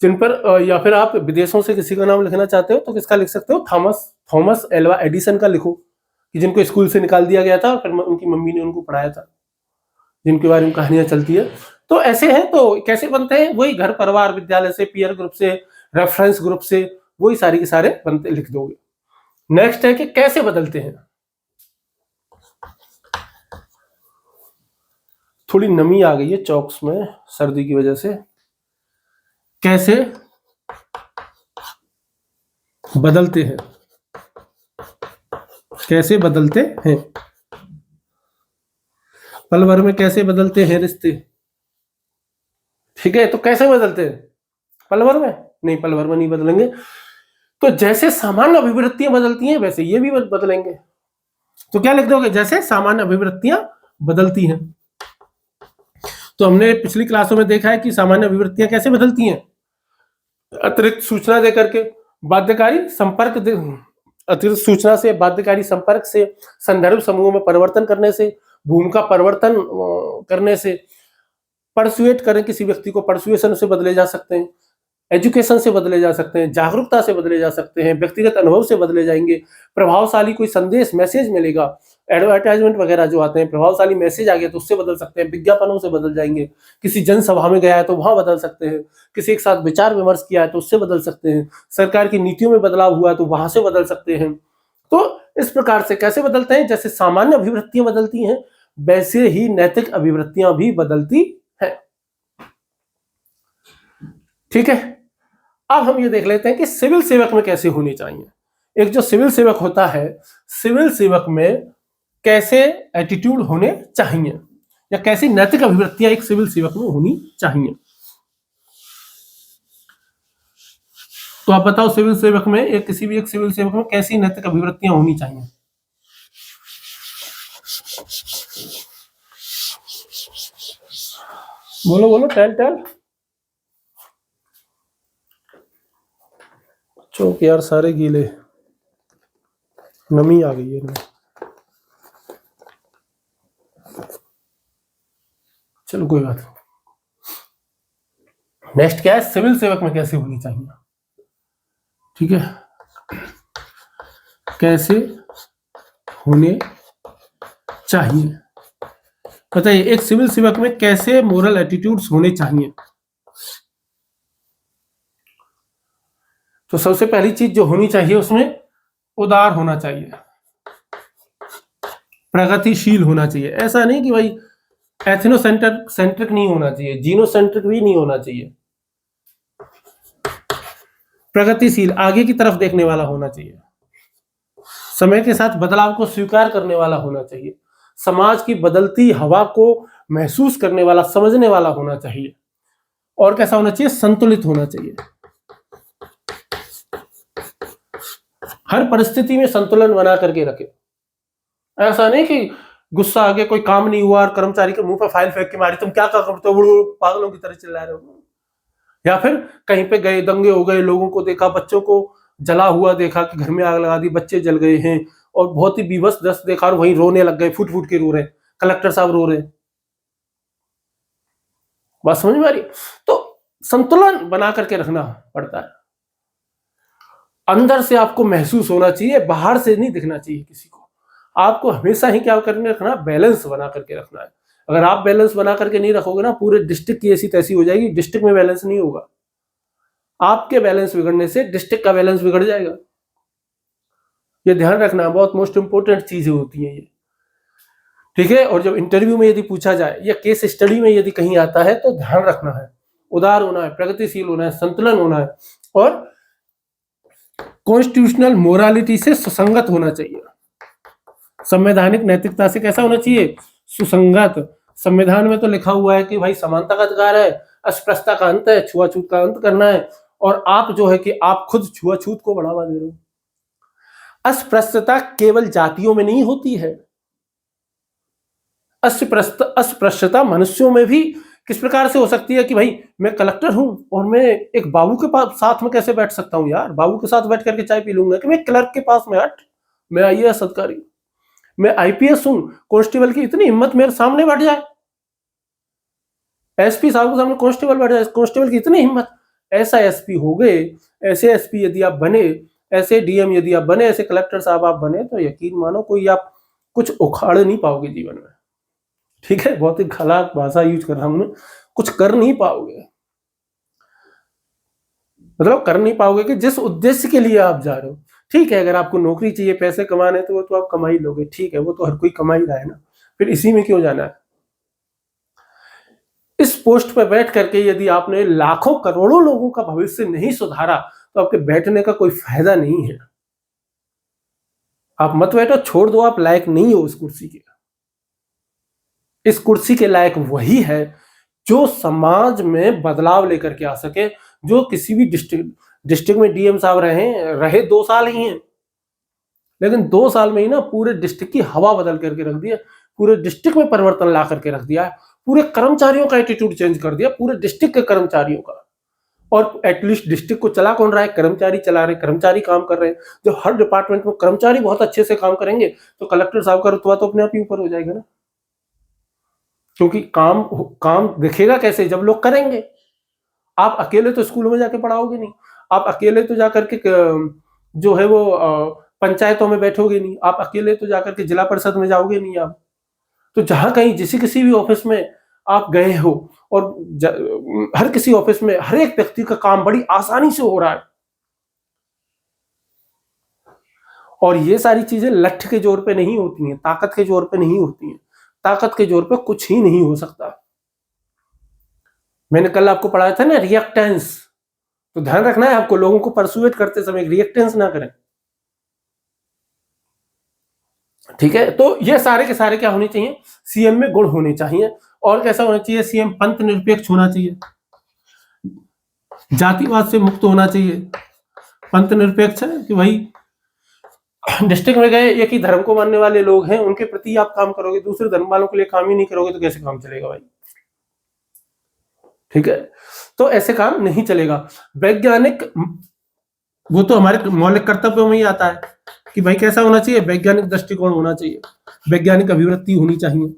Speaker 1: जिन पर, या फिर आप विदेशों से किसी का नाम लिखना चाहते हो तो किसका लिख सकते हो, थॉमस एल्वा एडिसन का लिखो, कि जिनको स्कूल से निकाल दिया गया था, फिर उनकी मम्मी ने उनको पढ़ाया था, जिनके बारे में कहानियां चलती है। तो ऐसे हैं। तो कैसे बनते हैं, वही घर परिवार विद्यालय से, पीयर ग्रुप से, रेफरेंस ग्रुप से, वही सारे के सारे बनते लिख दोगे। नेक्स्ट है कि कैसे बदलते हैं। थोड़ी नमी आ गई है चौक्स में सर्दी की वजह से। कैसे बदलते हैं, कैसे बदलते हैं, पल भर में कैसे बदलते हैं रिश्ते, ठीक है। तो कैसे बदलते हैं, पल भर में नहीं, पल भर में नहीं बदलेंगे। तो जैसे सामान्य अभिवृत्तियां बदलती हैं वैसे ये भी बदलेंगे। तो क्या लिख दोगे, जैसे सामान्य अभिवृत्तियां बदलती हैं। तो हमने पिछली क्लासों में देखा है कि सामान्य अभिवृत्तियां कैसे बदलती हैं, अतिरिक्त सूचना देकर के, बाध्यकारी संपर्क, अतिरिक्त सूचना से, बाध्यकारी संपर्क से, संदर्भ समूह में परिवर्तन करने से, भूमिका परिवर्तन करने से, परसुएट करें किसी व्यक्ति को, परसुएशन से बदले जा सकते हैं, एजुकेशन से बदले जा सकते हैं, जागरूकता से बदले जा सकते हैं, व्यक्तिगत अनुभव से बदले जाएंगे, प्रभावशाली कोई संदेश मैसेज मिलेगा, एडवर्टाइजमेंट वगैरह जो आते हैं, प्रभावशाली मैसेज आ गया तो उससे बदल सकते हैं, विज्ञापनों से बदल जाएंगे, किसी जनसभा में गया है तो वहां बदल सकते हैं, किसी के साथ विचार विमर्श किया है तो उससे बदल सकते हैं, सरकार की नीतियों में बदलाव हुआ है तो वहां से बदल सकते हैं। तो इस प्रकार से कैसे बदलते हैं, जैसे सामान्य अभिवृत्तियां बदलती हैं वैसे ही नैतिक अभिवृत्तियां भी बदलती है, ठीक है। अब हम ये देख लेते हैं कि सिविल सेवक में कैसे होनी चाहिए। एक जो सिविल सेवक होता है, सिविल सेवक में कैसे एटीट्यूड होने चाहिए या कैसी नैतिक अभिवृत्तियां एक सिविल सेवक में होनी चाहिए। तो आप बताओ सिविल सेवक में, एक किसी भी एक सिविल सेवक में कैसी नैतिक अभिवृत्तियां होनी चाहिए। बोलो बोलो, टेल। चौक यार सारे गीले, नमी आ गई है इनमें। चलो कोई बात नहीं। नेक्स्ट क्या है, सिविल सेवक में कैसे होनी चाहिए, ठीक है, कैसे होने चाहिए। बताइए एक सिविल सेवक में कैसे मोरल एटीट्यूड्स होने चाहिए। तो सबसे पहली चीज जो होनी चाहिए उसमें उदार होना चाहिए, प्रगतिशील होना चाहिए। ऐसा नहीं कि भाई एथनोसेंट्रिक नहीं होना चाहिए, जीनोसेंट्रिक भी नहीं होना चाहिए, प्रगतिशील, आगे की तरफ देखने वाला होना चाहिए, समय के साथ बदलाव को स्वीकार करने वाला होना चाहिए, समाज की बदलती हवा को महसूस करने वाला, समझने वाला होना चाहिए। और कैसा होना चाहिए, संतुलित होना चाहिए, हर परिस्थिति में संतुलन बना करके रखे। ऐसा नहीं कि गुस्सा आ गया, कोई काम नहीं हुआ और कर्मचारी के मुंह पर फाइल फेंक के मारी, तुम क्या करते हो, पागलों की तरह चिल्ला रहे हो। या फिर कहीं पे गए, दंगे हो गए, लोगों को देखा, बच्चों को जला हुआ देखा कि घर में आग लगा दी, बच्चे जल गए हैं, और बहुत ही बीभत्स दस्त देखा और वहीं रोने लग गए, फूट फूट के रो रहे, कलेक्टर साहब रो रहे। बात समझ में आ रही? तो संतुलन बना करके रखना पड़ता है। अंदर से आपको महसूस होना चाहिए, बाहर से नहीं दिखना चाहिए किसी को। आपको हमेशा ही क्या करके रखना, बैलेंस बना करके रखना है। अगर आप बैलेंस बना करके नहीं रखोगे ना, पूरे डिस्ट्रिक्ट की ऐसी तैसी हो जाएगी, डिस्ट्रिक्ट में बैलेंस नहीं होगा। आपके बैलेंस बिगड़ने से डिस्ट्रिक्ट का बैलेंस बिगड़ जाएगा। ये ध्यान रखना, बहुत मोस्ट इंपोर्टेंट चीजें होती हैं ये, ठीक है। और जब इंटरव्यू में यदि पूछा जाए या केस स्टडी में यदि कहीं आता है तो ध्यान रखना है, उदार होना है, प्रगतिशील होना है, संतुलन होना है और कॉन्स्टिट्यूशनल मोरालिटी से सुसंगत होना चाहिए। संवैधानिक नैतिकता से कैसा होना चाहिए, सुसंगत। संविधान में तो लिखा हुआ है कि भाई समानता का अधिकार है, अस्पृश्यता का अंत है, छुआछूत का अंत करना है, और आप जो है कि आप खुद छुआछूत को बढ़ावा दे रहे हो। अस्पृश्यता केवल जातियों में नहीं होती है, अस्पृश्यता मनुष्यों में भी किस प्रकार से हो सकती है कि भाई मैं कलेक्टर हूं और मैं एक बाबू के पास साथ में कैसे बैठ सकता हूं यार, बाबू के साथ बैठ करके चाय पी लूंगा कि मैं क्लर्क के पास में हट, मैं आईएएस अधिकारी, मैं आईपीएस हूं, कांस्टेबल की इतनी हिम्मत मेरे सामने बैठ जाए, एसपी साहब के सामने कांस्टेबल बैठ जाए, कांस्टेबल की इतनी हिम्मत, ऐसा एसपी हो गए, ऐसे एसपी यदि आप बने, ऐसे डीएम यदि आप बने, ऐसे कलेक्टर साहब आप बने, तो यकीन मानो कोई आप कुछ उखाड़ नहीं पाओगे जीवन में, ठीक है। बहुत ही खराब भाषा यूज कर रहा हूं मैं, कुछ कर नहीं पाओगे, मतलब कर नहीं पाओगे कि जिस उद्देश्य के लिए आप जा रहे हो। ठीक है, अगर आपको नौकरी चाहिए, पैसे कमाने, तो वो तो आप कमा ही लोगे, ठीक है, वो तो हर कोई कमा ही रहा है ना, फिर इसी में क्यों जाना है। इस पोस्ट पर बैठ करके यदि आपने लाखों करोड़ों लोगों का भविष्य नहीं सुधारा तो आपके बैठने का कोई फायदा नहीं है। आप मत बैठो, छोड़ दो, आप लायक नहीं हो इस कुर्सी के। इस कुर्सी के लायक वही है जो समाज में बदलाव लेकर के आ सके, जो किसी भी डिस्ट्रिक्ट में डीएम साहब रहे 2 साल ही हैं, लेकिन 2 साल में ही ना पूरे डिस्ट्रिक्ट की हवा बदल करके रख दिया, पूरे डिस्ट्रिक्ट में परिवर्तन ला करके रख दिया, पूरे कर्मचारियों का एटीट्यूड चेंज कर दिया, पूरे डिस्ट्रिक्ट के कर्मचारियों का। और एटलीस्ट डिस्ट्रिक्ट को चला कौन रहा है, कर्मचारी चला रहे, कर्मचारी काम कर रहे हैं। जब हर डिपार्टमेंट में कर्मचारी बहुत अच्छे से काम करेंगे तो कलेक्टर साहब का रुतबा तो अपने आप ही ऊपर हो जाएगा ना, क्योंकि काम दिखेगा कैसे, जब लोग करेंगे। आप अकेले तो स्कूलों में जाके पढ़ाओगे नहीं, आप अकेले तो जाकर के जो है वो पंचायतों में बैठोगे नहीं, आप अकेले तो जाकर के जिला परिषद में जाओगे नहीं। आप तो जहां कहीं किसी भी ऑफिस में आप गए हो और हर किसी ऑफिस में हर एक व्यक्ति का काम बड़ी आसानी से हो रहा है, और ये सारी चीजें लठ के जोर पे नहीं होती हैं, ताकत के जोर पे नहीं होती हैं। ताकत के जोर पे कुछ ही नहीं हो सकता। मैंने कल आपको पढ़ाया था ना रिएक्टेंस, तो ध्यान रखना है आपको, लोगों को परसुएट करते समय रिएक्टेंस ना करें, ठीक है। तो ये सारे के सारे क्या होने चाहिए, सीएम में गुण होने चाहिए। और कैसा होना चाहिए, सीएम पंथ निरपेक्ष होना चाहिए, जातिवाद से मुक्त होना चाहिए। पंथ निरपेक्ष है कि भाई डिस्ट्रिक्ट में गए, एक ही धर्म को मानने वाले लोग हैं, उनके प्रति आप काम करोगे, दूसरे धर्म वालों के लिए काम ही नहीं करोगे तो कैसे काम चलेगा भाई, ठीक है। तो ऐसे काम नहीं चलेगा। वैज्ञानिक, वो तो हमारे मौलिक कर्तव्यों में ही आता है कि भाई कैसा होना चाहिए, वैज्ञानिक दृष्टिकोण होना चाहिए, वैज्ञानिक अभिवृत्ति होनी चाहिए,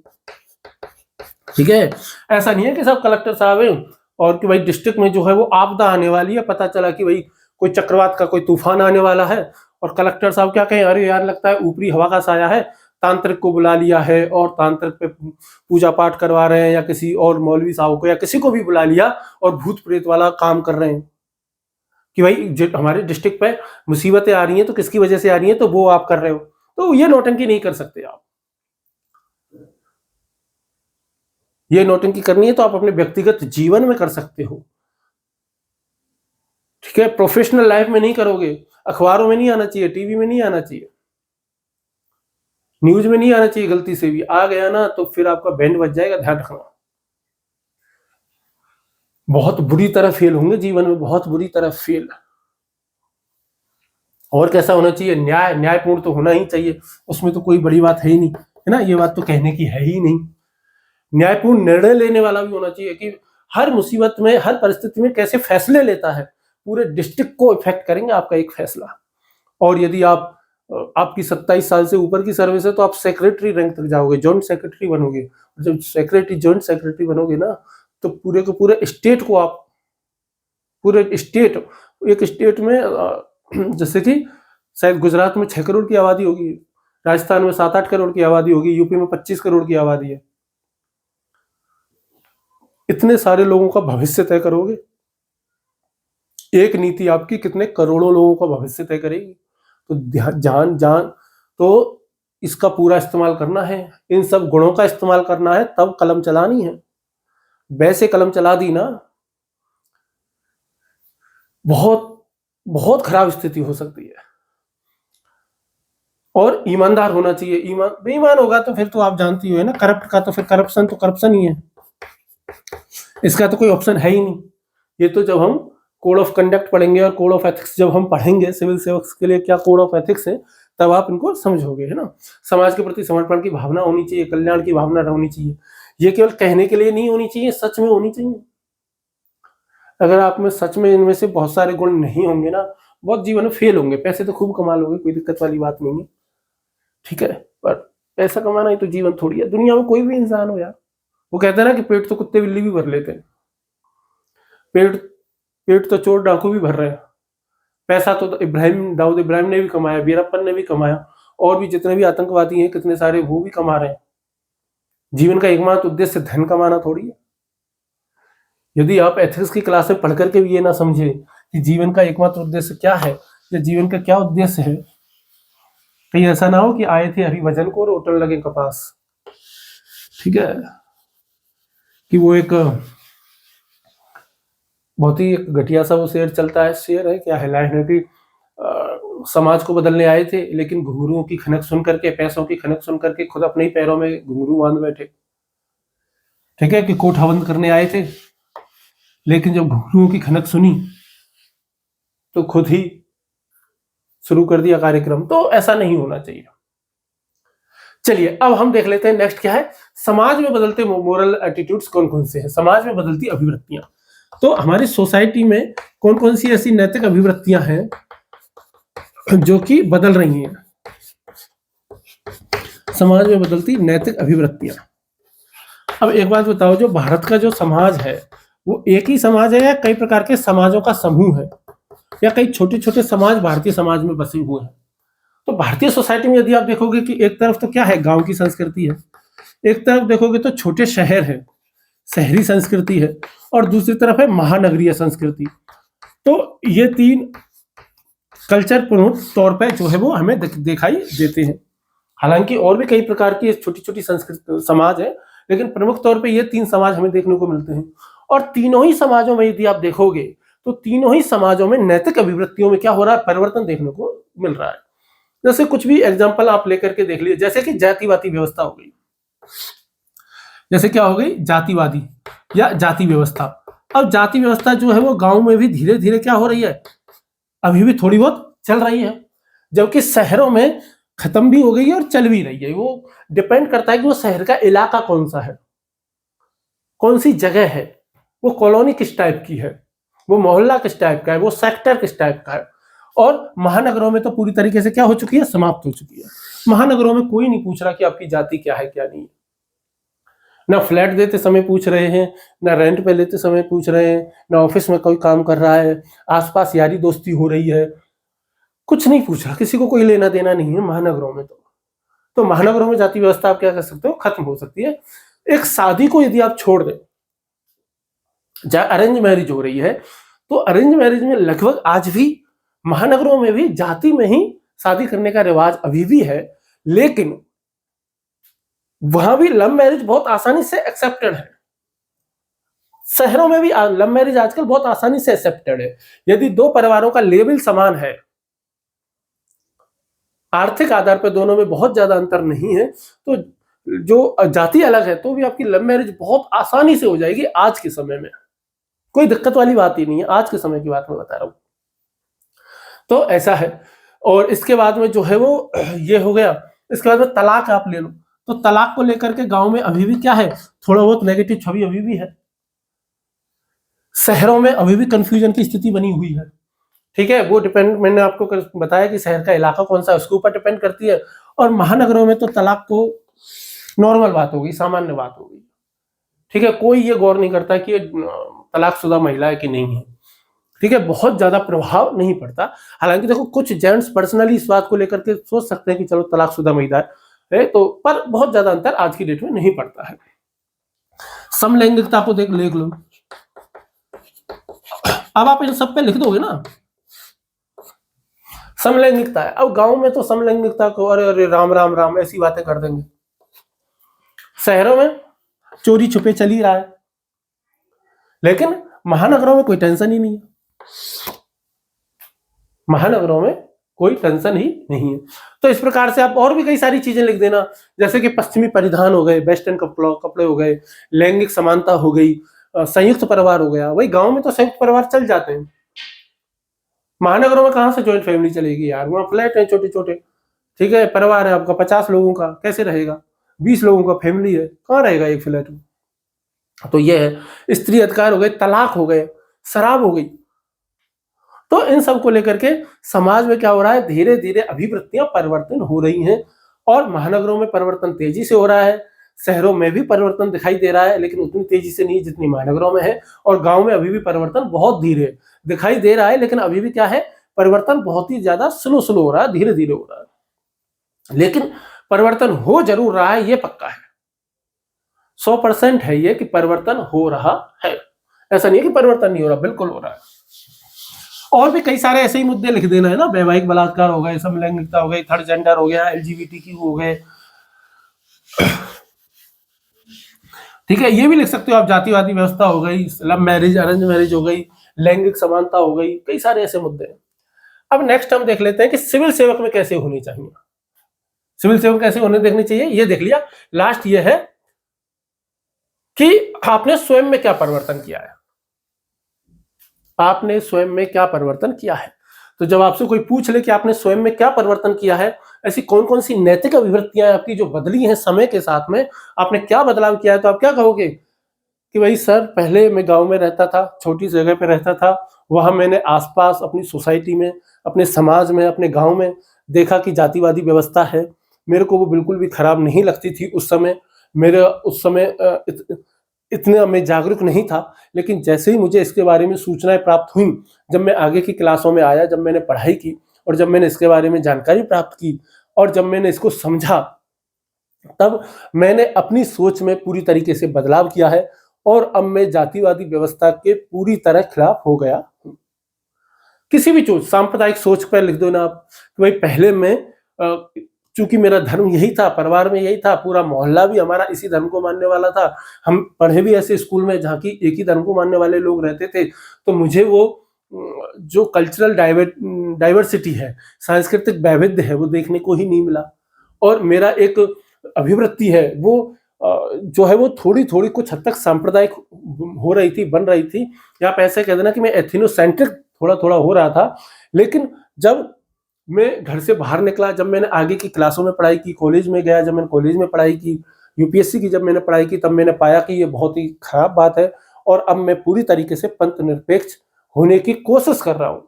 Speaker 1: ठीक है। ऐसा नहीं है कि सब कलेक्टर साहब हैं और कि भाई डिस्ट्रिक्ट में जो है वो आपदा आने वाली है, पता चला कि भाई कोई चक्रवात का कोई तूफान आने वाला है, और कलेक्टर साहब क्या कहें, अरे यार लगता है ऊपरी हवा का साया है, तांत्रिक को बुला लिया है और तांत्रिक पे पूजा पाठ करवा रहे हैं, या किसी और मौलवी साहब को या किसी को भी बुला लिया और भूत प्रेत वाला काम कर रहे हैं कि भाई हमारे डिस्ट्रिक्ट पे मुसीबतें आ रही हैं तो किसकी वजह से आ रही हैं, तो वो आप कर रहे हो। तो ये नौटंकी नहीं कर सकते आप। ये नौटंकी करनी है तो आप अपने व्यक्तिगत जीवन में कर सकते हो, ठीक है। प्रोफेशनल लाइफ में नहीं करोगे, अखबारों में नहीं आना चाहिए, टीवी में नहीं आना चाहिए, न्यूज में नहीं आना चाहिए। गलती से भी आ गया ना तो फिर आपका बैंड बज जाएगा, ध्यान रखना। बहुत बुरी तरह फेल होंगे जीवन में, बहुत बुरी तरह फेल। और कैसा होना चाहिए, न्यायपूर्ण तो होना ही चाहिए, उसमें तो कोई बड़ी बात है ही नहीं, है ना, ये बात तो कहने की है ही नहीं। न्यायपूर्ण निर्णय लेने वाला भी होना चाहिए कि हर मुसीबत में, हर परिस्थिति में कैसे फैसले लेता है, पूरे डिस्ट्रिक्ट को इफेक्ट करेंगे आपका एक फैसला। और यदि आप आपकी 27 साल से ऊपर की सर्विस है तो आप सेक्रेटरी रैंक तक जाओगे, जॉइंट सेक्रेटरी बनोगे। जब सेक्रेटरी जॉइंट सेक्रेटरी बनोगे ना, तो पूरे के पूरे स्टेट को आप, पूरे स्टेट, एक स्टेट में जैसे कि शायद गुजरात में 6 करोड़ की आबादी होगी, राजस्थान में 7-8 करोड़ की आबादी होगी, यूपी में 25 करोड़ की आबादी है। इतने सारे लोगों का भविष्य तय करोगे। एक नीति आपकी कितने करोड़ों लोगों का भविष्य तय करेगी। तो जान जान तो इसका पूरा इस्तेमाल करना है, इन सब गुणों का इस्तेमाल करना है, तब कलम चलानी है। वैसे कलम चला दी ना, बहुत बहुत खराब स्थिति हो सकती है। और ईमानदार होना चाहिए। बेईमान होगा तो फिर तो आप जानती हो है ना, करप्ट का तो फिर करप्शन तो करप्शन ही है, इसका तो कोई ऑप्शन है ही नहीं। ये तो जब हम कोड ऑफ कंडक्ट पढ़ेंगे और कोड ऑफ एथिक्स जब हम पढ़ेंगे, सिविल सेवक के लिए क्या कोड ऑफ एथिक्स है, तब आप इनको समझोगे, है ना। समाज के प्रति समर्पण की भावना होनी चाहिए, कल्याण की भावना होनी चाहिए। ये केवल कहने के लिए नहीं होनी चाहिए, सच में होनी चाहिए। अगर आप में सच में इनमें से बहुत सारे गुण नहीं होंगे ना, बहुत जीवन में फेल होंगे। पैसे तो खूब कमा लोगे, कोई दिक्कत वाली बात नहीं है, ठीक है, पर पैसा कमाना ही तो जीवन थोड़ी है। दुनिया में कोई भी इंसान हो यार, वो कहते हैं ना कि पेट तो कुत्ते बिल्ली भी भर लेते हैं, पेट तो चोर डाकू भी भर रहे हैं। पैसा तो दाऊद इब्राहिम ने भी कमाया, वीरप्पन ने भी कमाया, और भी जितने भी आतंकवादी हैं कितने सारे, वो भी कमा रहे हैं। जीवन का एकमात्र उद्देश्य धन कमाना थोड़ी है। यदि आप एथिक्स की क्लास में पढ़ करके भी ये ना समझे कि जीवन का एकमात्र उद्देश्य क्या है या जीवन का क्या उद्देश्य है, कहीं ऐसा ना हो कि आए थे हरिभजन को रोटन लगे कपास, ठीक है, कि वो एक बहुत ही घटिया सा वो शेर चलता है, शेर है क्या है, लाइन है कि समाज को बदलने आए थे लेकिन घुंघरुओं की खनक सुन करके, पैसों की खनक सुन करके खुद अपने ही पैरों में घुंघरू बांध बैठे। ठीक है, कि कोठा बंद करने आए थे लेकिन जब घुंघरुओं की खनक सुनी तो खुद ही शुरू कर दिया कार्यक्रम। तो ऐसा नहीं होना चाहिए। चलिए अब हम देख लेते हैं नेक्स्ट क्या है, समाज में बदलते मोरल एटीट्यूड्स कौन कौन से हैं। समाज में बदलती अभिवृत्तियां, तो हमारी सोसाइटी में कौन कौन सी ऐसी नैतिक अभिवृत्तियां हैं जो कि बदल रही हैं। समाज में बदलती नैतिक अभिवृत्तियां। अब एक बात बताओ, जो भारत का जो समाज है वो एक ही समाज है या कई प्रकार के समाजों का समूह है, या कई छोटे छोटे समाज भारतीय समाज में बसे हुए हैं। तो भारतीय सोसाइटी में यदि आप देखोगे कि एक तरफ तो क्या है, गांव की संस्कृति है, एक तरफ देखोगे तो छोटे शहर है, शहरी संस्कृति है, और दूसरी तरफ है महानगरीय संस्कृति। तो ये तीन कल्चर प्रमुख तौर पर जो है वो हमें दिखाई देते हैं। हालांकि और भी कई प्रकार की छोटी छोटी संस्कृति समाज है, लेकिन प्रमुख तौर पे ये तीन समाज हमें देखने को मिलते हैं। और तीनों ही समाजों में यदि आप देखोगे तो तीनों ही समाजों में नैतिक अभिवृत्तियों में क्या हो रहा है, परिवर्तन देखने को मिल रहा है। जैसे कुछ भी एग्जाम्पल आप लेकर के देख लीजिए, जैसे कि जातिवादी व्यवस्था हो गई, जैसे क्या हो गई, जातिवादी या जाति व्यवस्था। अब जाति व्यवस्था जो है वो गांव में भी धीरे धीरे क्या हो रही है, अभी भी थोड़ी बहुत चल रही है, जबकि शहरों में खत्म भी हो गई है और चल भी रही है। वो डिपेंड करता है कि वो शहर का इलाका कौन सा है, कौन सी जगह है, वो कॉलोनी किस टाइप की है, वो मोहल्ला किस टाइप का है, वो सेक्टर किस टाइप का है। और महानगरों में तो पूरी तरीके से क्या हो चुकी है, समाप्त हो चुकी है। महानगरों में कोई नहीं पूछ रहा कि आपकी जाति क्या है क्या नहीं है। ना फ्लैट देते समय पूछ रहे हैं, ना रेंट पे लेते समय पूछ रहे हैं, ना ऑफिस में कोई काम कर रहा है, आसपास यारी दोस्ती हो रही है, कुछ नहीं पूछ रहा, किसी को कोई लेना देना नहीं है महानगरों में। तो महानगरों में जाति व्यवस्था आप क्या कर सकते हो, खत्म हो सकती है। एक शादी को यदि आप छोड़ दें, जहाँ अरेंज मैरिज हो रही है, तो अरेंज मैरिज में लगभग आज भी महानगरों में भी जाति में ही शादी करने का रिवाज अभी भी है, लेकिन वहां भी लव मैरिज बहुत आसानी से एक्सेप्टेड है। शहरों में भी लव मैरिज आजकल बहुत आसानी से एक्सेप्टेड है। यदि दो परिवारों का लेवल समान है, आर्थिक आधार पर दोनों में बहुत ज्यादा अंतर नहीं है, तो जो जाति अलग है तो भी आपकी लव मैरिज बहुत आसानी से हो जाएगी आज के समय में। कोई दिक्कत वाली बात ही नहीं है, आज के समय की बात मैं बता रहा हूं। तो ऐसा है। और इसके बाद में जो है वो ये हो गया। इसके बाद में तलाक आप ले लो, तो तलाक को लेकर के गांव में अभी भी क्या है, थोड़ा बहुत नेगेटिव छवि अभी भी है। शहरों में अभी भी कंफ्यूजन की स्थिति बनी हुई है। ठीक है, वो डिपेंड, मैंने आपको बताया कि शहर का इलाका कौन सा है उसके ऊपर डिपेंड करती है। और महानगरों में तो तलाक तो नॉर्मल बात हो गई, सामान्य बात हो गई। ठीक है, कोई ये गौर नहीं करता कि तलाकशुदा महिला है कि नहीं है। ठीक है, बहुत ज्यादा प्रभाव नहीं पड़ता। हालांकि देखो, कुछ जेंट्स पर्सनली इस बात को लेकर के सोच सकते हैं कि चलो तलाकशुदा महिला है तो, पर बहुत ज्यादा अंतर आज की डेट में नहीं पड़ता है। समलैंगिकता को देख लो, अब आप इन सब पे लिख दोगे ना समलैंगिकता है। अब गांव में तो समलैंगिकता को अरे अरे राम राम राम ऐसी बातें कर देंगे। शहरों में चोरी छुपे चल ही रहा है, लेकिन महानगरों में कोई टेंशन ही नहीं है। महानगरों में कोई टेंशन ही नहीं है। तो इस प्रकार से आप और भी कई सारी चीजें लिख देना, जैसे कि पश्चिमी परिधान हो गए, वेस्टर्न कपड़े हो गए, लैंगिक समानता हो गई, संयुक्त परिवार हो गया। वही गांव में तो संयुक्त परिवार चल जाते हैं, महानगरों में कहां से ज्वाइंट फैमिली चलेगी यार। वहां फ्लैट है छोटे छोटे, ठीक है, परिवार है आपका 50 लोगों का, कैसे रहेगा? 20 लोगों का फैमिली है, कहां रहेगा एक फ्लैट में? तो ये है, स्त्री अधिकार हो गए, तलाक हो गए, शराब हो गई। तो इन सब को लेकर के समाज में क्या हो रहा है, धीरे धीरे अभिवृत्तियां परिवर्तन हो रही हैं। और महानगरों में परिवर्तन तेजी से हो रहा है, शहरों में भी परिवर्तन दिखाई दे रहा है, लेकिन उतनी तेजी से नहीं जितनी महानगरों में है। और गांव में अभी भी परिवर्तन बहुत धीरे दिखाई दे रहा है, लेकिन अभी भी क्या है, परिवर्तन बहुत ही ज्यादा स्लो स्लो हो रहा है, धीरे धीरे हो रहा है। लेकिन परिवर्तन हो जरूर रहा है, ये पक्का है, 100% है ये कि परिवर्तन हो रहा है। ऐसा नहीं है कि परिवर्तन नहीं हो रहा, बिल्कुल हो रहा है। और भी कई सारे ऐसे ही मुद्दे लिख देना है ना, वैवाहिक बलात्कार हो गए, समलैंगिकता हो गई, थर्ड जेंडर हो गया, LGBTQ हो गए। ठीक है, ये भी लिख सकते हो आप, जातिवादी व्यवस्था हो गई, लव मैरिज अरेंज मैरिज हो गई, लैंगिक समानता हो गई, कई सारे ऐसे मुद्दे हैं। अब नेक्स्ट हम देख लेते हैं कि सिविल सेवक में कैसे होनी चाहिए। सिविल सेवक कैसे होने देखनी चाहिए, ये देख लिया। लास्ट ये है कि आपने स्वयं में क्या परिवर्तन किया है, आपने स्वयं में क्या परिवर्तन किया है। तो जब आपसे कोई पूछ ले कि आपने स्वयं में क्या परिवर्तन किया है, ऐसी कौन कौन सी नैतिक अभिवृत्तियां आपकी जो बदली हैं समय के साथ में, आपने क्या बदलाव किया है, तो आप क्या कहोगे कि भाई सर, पहले मैं गांव में रहता था, छोटी जगह पे रहता था, वहां मैंने आसपास अपनी सोसाइटी में, अपने समाज में, अपने गांव में देखा कि जातिवादी व्यवस्था है। मेरे को वो बिल्कुल भी खराब नहीं लगती थी उस समय। मेरे उस समय इतना मैं जागरूक नहीं था, लेकिन जैसे ही मुझे इसके बारे में सूचनाएं प्राप्त हुई, जब मैं आगे की क्लासों में आया, जब मैंने पढ़ाई की और जब मैंने इसके बारे में जानकारी प्राप्त की और जब मैंने इसको समझा, तब मैंने अपनी सोच में पूरी तरीके से बदलाव किया है और अब मैं जातिवादी व्यवस्था के पूरी तरह खिलाफ हो गया। किसी भी सांप्रदायिक सोच पर लिख दो ना आप कि भाई पहले मैं, चूंकि मेरा धर्म यही था, परिवार में यही था, पूरा मोहल्ला भी हमारा इसी धर्म को मानने वाला था, हम पढ़े भी ऐसे स्कूल में जहाँ की एक ही धर्म को मानने वाले लोग रहते थे, तो मुझे वो जो कल्चरल डाइवर्सिटी है, सांस्कृतिक वैविध्य है, वो देखने को ही नहीं मिला। और मेरा एक अभिवृत्ति है वो जो है वो थोड़ी थोड़ी कुछ हद तक सांप्रदायिक हो रही थी, बन रही थी। या आप ऐसे कह देना कि मैं एथनोसेंट्रिक थोड़ा थोड़ा हो रहा था। लेकिन जब मैं घर से बाहर निकला, जब मैंने आगे की क्लासों में पढ़ाई की, कॉलेज में गया, जब मैंने कॉलेज में पढ़ाई की, यूपीएससी की जब मैंने पढ़ाई की, तब मैंने पाया कि ये बहुत ही खराब बात है। और अब मैं पूरी तरीके से पंथ निरपेक्ष होने की कोशिश कर रहा हूँ।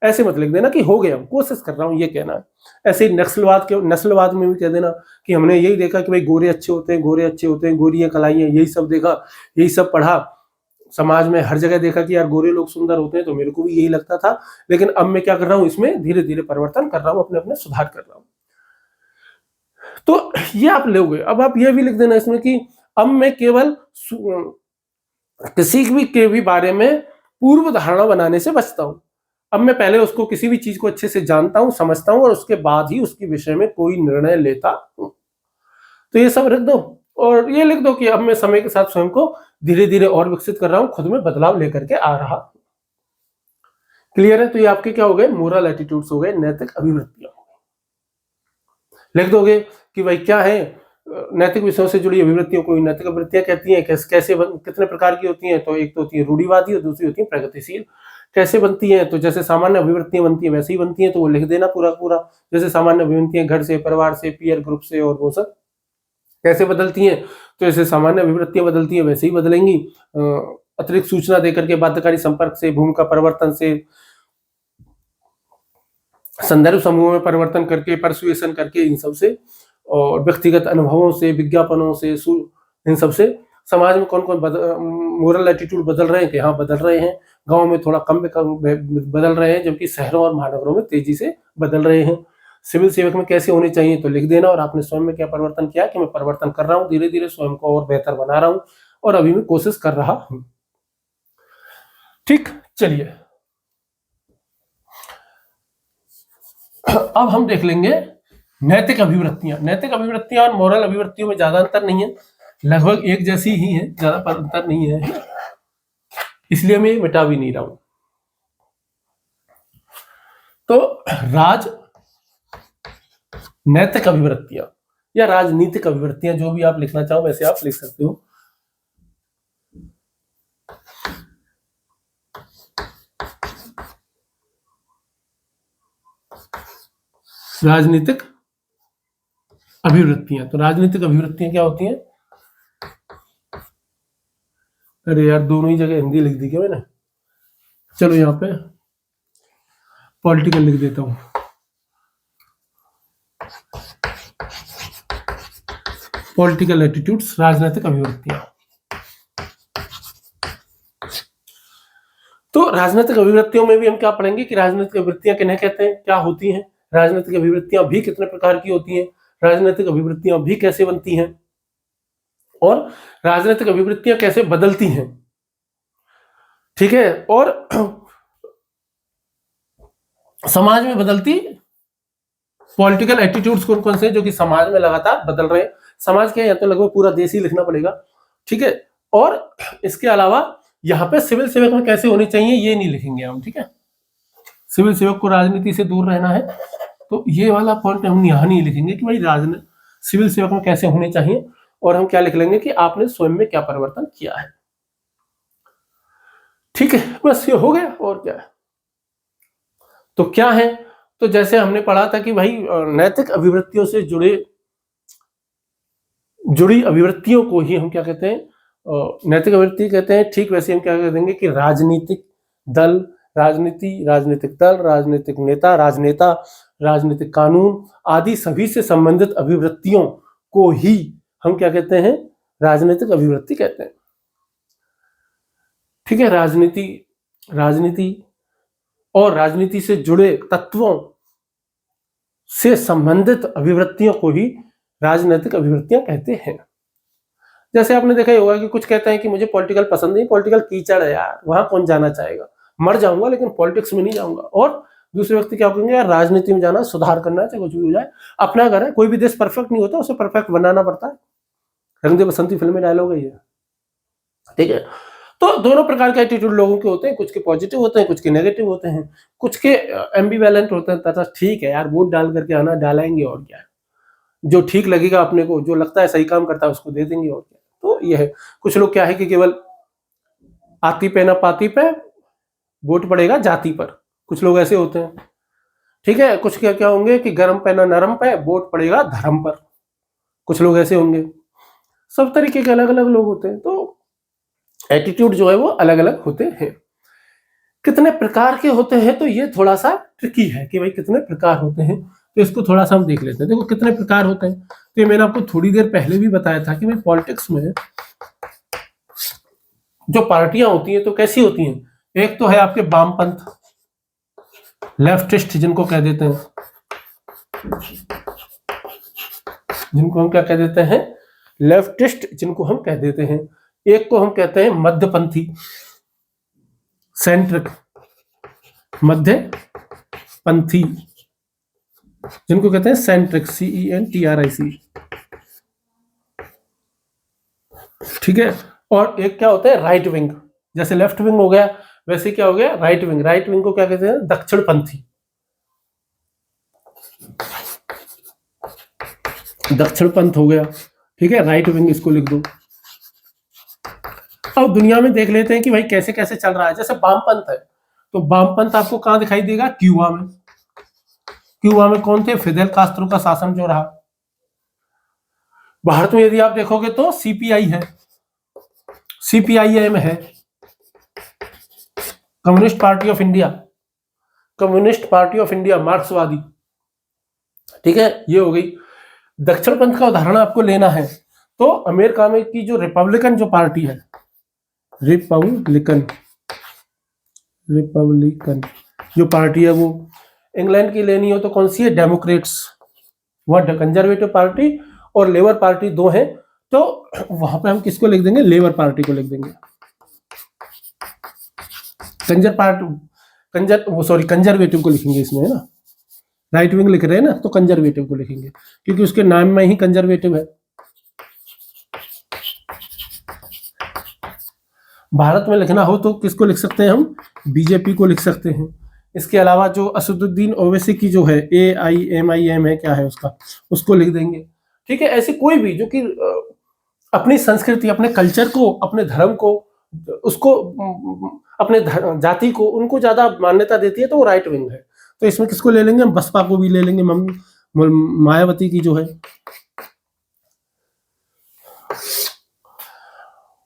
Speaker 1: ऐसे मत लिख देना कि हो गया, कोशिश कर रहा हूँ, ये कहना है। ऐसे ही नस्लवाद में भी कह देना कि हमने यही देखा कि भाई गोरे अच्छे होते हैं, गोरे अच्छे होते हैं, गोरियां कलाइयां, यही सब देखा, यही सब पढ़ा, समाज में हर जगह देखा कि यार गोरे लोग सुंदर होते हैं, तो मेरे को भी यही लगता था। लेकिन अब मैं क्या कर रहा हूं, इसमें धीरे धीरे परिवर्तन कर रहा हूं, अपने अपने सुधार कर रहा हूं। तो ये आप लोगे। अब आप ये भी लिख देना इसमें कि अब मैं केवल किसी भी के भी बारे में पूर्व धारणा बनाने से बचता हूं। अब मैं पहले उसको किसी भी चीज को अच्छे से जानता हूं, समझता हूं, और उसके बाद ही उसके विषय में कोई निर्णय लेता हूं। तो ये सब लिख दो। और ये लिख दो कि अब मैं समय के साथ स्वयं को धीरे धीरे और विकसित कर रहा हूं, खुद में बदलाव लेकर के आ रहा। क्लियर है? तो ये आपके क्या हो गए, मोरल एटीट्यूड्स हो गए, नैतिक अभिवृत्तियां हो गई। लिख दोगे कि भाई क्या है, नैतिक विषयों से जुड़ी अभिवृत्तियों को नैतिक अभिवृत्तियां कहती हैं। कैसे कितने प्रकार की होती हैं, तो एक तो होती है रूढ़िवादी और दूसरी होती है प्रगतिशील। कैसे बनती हैं, तो जैसे सामान्य अभिवृत्तियां बनती हैं वैसे ही बनती हैं, तो वो लिख देना पूरा पूरा। जैसे सामान्य अभिवृत्तियां घर से, परिवार से, पीयर ग्रुप से, और वो सब कैसे बदलती हैं, तो जैसे सामान्य अभिवृत्तियां बदलती हैं वैसे ही बदलेंगी। अतिरिक्त सूचना देकर के, बाध्यकारी संपर्क से, भूमिका परिवर्तन से, संदर्भ समूह में परिवर्तन करके, परसुएशन करके, इन सब से और व्यक्तिगत अनुभवों से, विज्ञापनों से, इन सब से समाज में कौन कौन मोरल एटीट्यूड बदल रहे हैं कि हाँ बदल रहे हैं। गांव में थोड़ा कम बदल रहे हैं, जबकि शहरों और महानगरों में तेजी से बदल रहे हैं। सिविल सेवक में कैसे होने चाहिए तो लिख देना, और आपने स्वयं में क्या परिवर्तन किया कि मैं परिवर्तन कर रहा हूँ, धीरे धीरे स्वयं को और बेहतर बना रहा हूँ और अभी मैं कोशिश कर रहा हूँ। ठीक, चलिए अब हम देख लेंगे नैतिक अभिवृत्तियां। नैतिक अभिवृत्तियां और मोरल अभिवृत्तियों में ज्यादा अंतर नहीं है, लगभग एक जैसी ही है, ज्यादा अंतर नहीं है, इसलिए मैं मिटा भी नहीं रहा हूं। तो नैतिक अभिवृत्तियां या राजनीतिक अभिवृत्तियां, जो भी आप लिखना चाहो वैसे आप लिख सकते हो। राजनीतिक अभिवृत्तियां, तो राजनीतिक अभिवृत्तियां क्या होती हैं? अरे यार दोनों ही जगह हिंदी लिख दी क्या मैंने? चलो यहाँ पे पॉलिटिकल लिख देता हूं। पॉलिटिकल एटीट्यूड्स, राजनीतिक अभिवृत्तियां। तो राजनीतिक अभिवृत्तियों में भी हम क्या पढ़ेंगे कि राजनीतिक अभिवृत्तियां किन्हें कहते हैं, क्या होती हैं, राजनीतिक अभिवृत्तियां भी कितने प्रकार की होती हैं, राजनीतिक अभिवृत्तियां भी कैसे बनती हैं, और राजनीतिक अभिवृत्तियां कैसे बदलती हैं। ठीक है, और समाज में बदलती पॉलिटिकल एटीट्यूड्स कौन कौन से जो कि समाज में लगातार बदल रहे हैं। समाज के, या तो लगभग पूरा देश ही लिखना पड़ेगा। ठीक है, और इसके अलावा यहाँ पे सिविल सेवक में कैसे होने चाहिए ये नहीं लिखेंगे हम। ठीक है, सिविल सेवक को राजनीति से दूर रहना है, तो ये वाला पॉइंट हम यहाँ नहीं लिखेंगे कि भाई सिविल सेवक में कैसे होने चाहिए, और हम क्या लिख लेंगे कि आपने स्वयं में क्या परिवर्तन किया है। ठीक है, बस ये हो गया, और क्या है। तो क्या है, तो जैसे हमने पढ़ा था कि भाई नैतिक अभिवृत्तियों से जुड़ी अभिवृत्तियों को ही हम क्या कहते हैं, नैतिक अभिवृत्ति कहते हैं। ठीक वैसे हम क्या कह देंगे कि राजनीतिक दल, राजनीतिक दल, राजनीतिक नेता, राजनेता, राजनीतिक कानून आदि सभी से संबंधित अभिवृत्तियों को ही हम क्या कहते हैं, राजनीतिक अभिवृत्ति कहते हैं। ठीक है, राजनीति और राजनीति से जुड़े तत्वों से संबंधित अभिवृत्तियों को ही राजनीतिक अभिवृत्तियां कहते हैं। जैसे आपने देखा ही होगा कि कुछ कहते हैं कि मुझे पॉलिटिकल पसंद नहीं, पॉलिटिकल कीचड़ है यार, वहां कौन जाना चाहेगा, मर जाऊंगा लेकिन पॉलिटिक्स में नहीं जाऊंगा। और दूसरे व्यक्ति क्या कहेंगे, यार राजनीति में जाना, सुधार करना है, चाहे कुछ भी हो जाए, अपना घर है, कोई भी देश परफेक्ट नहीं होता, उसे परफेक्ट बनाना पड़ता है। रंग दे बसंती फिल्म में डायलॉग है ये। ठीक है, तो दोनों प्रकार के एटीट्यूड लोगों के होते हैं, कुछ के पॉजिटिव होते हैं, कुछ के नेगेटिव होते हैं, कुछ के एम्बिवेलेंट होते हैं तथा ठीक है यार वोट डाल करके आना, डालेंगे और क्या है, जो ठीक लगेगा अपने को, जो लगता है सही काम करता है उसको दे देंगे और क्या। तो ये है, कुछ लोग क्या है कि केवल आती पे ना पाती पे वोट पड़ेगा जाति पर, कुछ लोग ऐसे होते हैं। ठीक है, कुछ क्या क्या होंगे कि गर्म पे ना नरम पे वोट पड़ेगा धर्म पर, कुछ लोग ऐसे होंगे। सब तरीके के अलग अलग लोग होते हैं, तो एटीट्यूड जो है वो अलग अलग होते हैं। कितने प्रकार के होते हैं, तो ये थोड़ा सा ट्रिकी है कि भाई कितने प्रकार होते हैं, तो इसको थोड़ा सा हम देख लेते हैं। देखो कितने प्रकार होते हैं, तो ये मैंने आपको थोड़ी देर पहले भी बताया था कि भाई पॉलिटिक्स में जो पार्टियां होती हैं तो कैसी होती हैं। एक तो है आपके वामपंथ, लेफ्टिस्ट जिनको कह देते हैं, जिनको हम क्या कह देते हैं, लेफ्टिस्ट जिनको हम कह देते हैं। एक को हम कहते हैं मध्यपंथी, सेंट्रिक, मध्यपंथी जिनको कहते हैं सेंट्रिक, CENTRIC। ठीक है, और एक क्या होता है राइट विंग, जैसे लेफ्ट विंग हो गया वैसे क्या हो गया राइट विंग। राइट विंग को क्या कहते हैं, दक्षिणपंथी, दक्षिणपंथ हो गया। ठीक है, राइट विंग इसको लिख दो। अब दुनिया में देख लेते हैं कि भाई कैसे कैसे चल रहा है। जैसे वामपंथ है, तो वामपंथ आपको कहां दिखाई देगा, क्यूबा में। क्यूबा में कौन थे, फिदेल कास्त्रो का शासन जो रहा। भारत में यदि आप देखोगे तो CPI है, CPIM है, communist party of India. Communist party of India, मार्क्सवादी। ठीक है, ये हो गई। दक्षिण पंथ का उदाहरण आपको लेना है तो अमेरिका में की जो रिपब्लिकन जो पार्टी है, रिपब्लिकन जो पार्टी है, वो इंग्लैंड की लेनी हो तो कौन सी है, डेमोक्रेट्स। वह कंजर्वेटिव पार्टी और लेबर पार्टी दो हैं, तो वहां पे हम किसको लिख देंगे, लेबर पार्टी को लिख देंगे। कंजर्वेटिव को लिखेंगे इसमें, है ना, राइट विंग लिख रहे हैं ना, तो कंजर्वेटिव को लिखेंगे क्योंकि उसके नाम में ही कंजर्वेटिव है। भारत में लिखना हो तो किसको लिख सकते हैं हम, बीजेपी को लिख सकते हैं। इसके अलावा जो असदुद्दीन ओवैसी की जो है AIMIM है, क्या है उसका, उसको लिख देंगे। ठीक है, ऐसी कोई भी जो कि अपनी संस्कृति, अपने कल्चर को, अपने धर्म को, उसको, अपने जाति को, उनको ज्यादा मान्यता देती है, तो वो राइट विंग है। तो इसमें किसको ले लेंगे हम, बसपा को भी ले लेंगे, मायावती की जो है।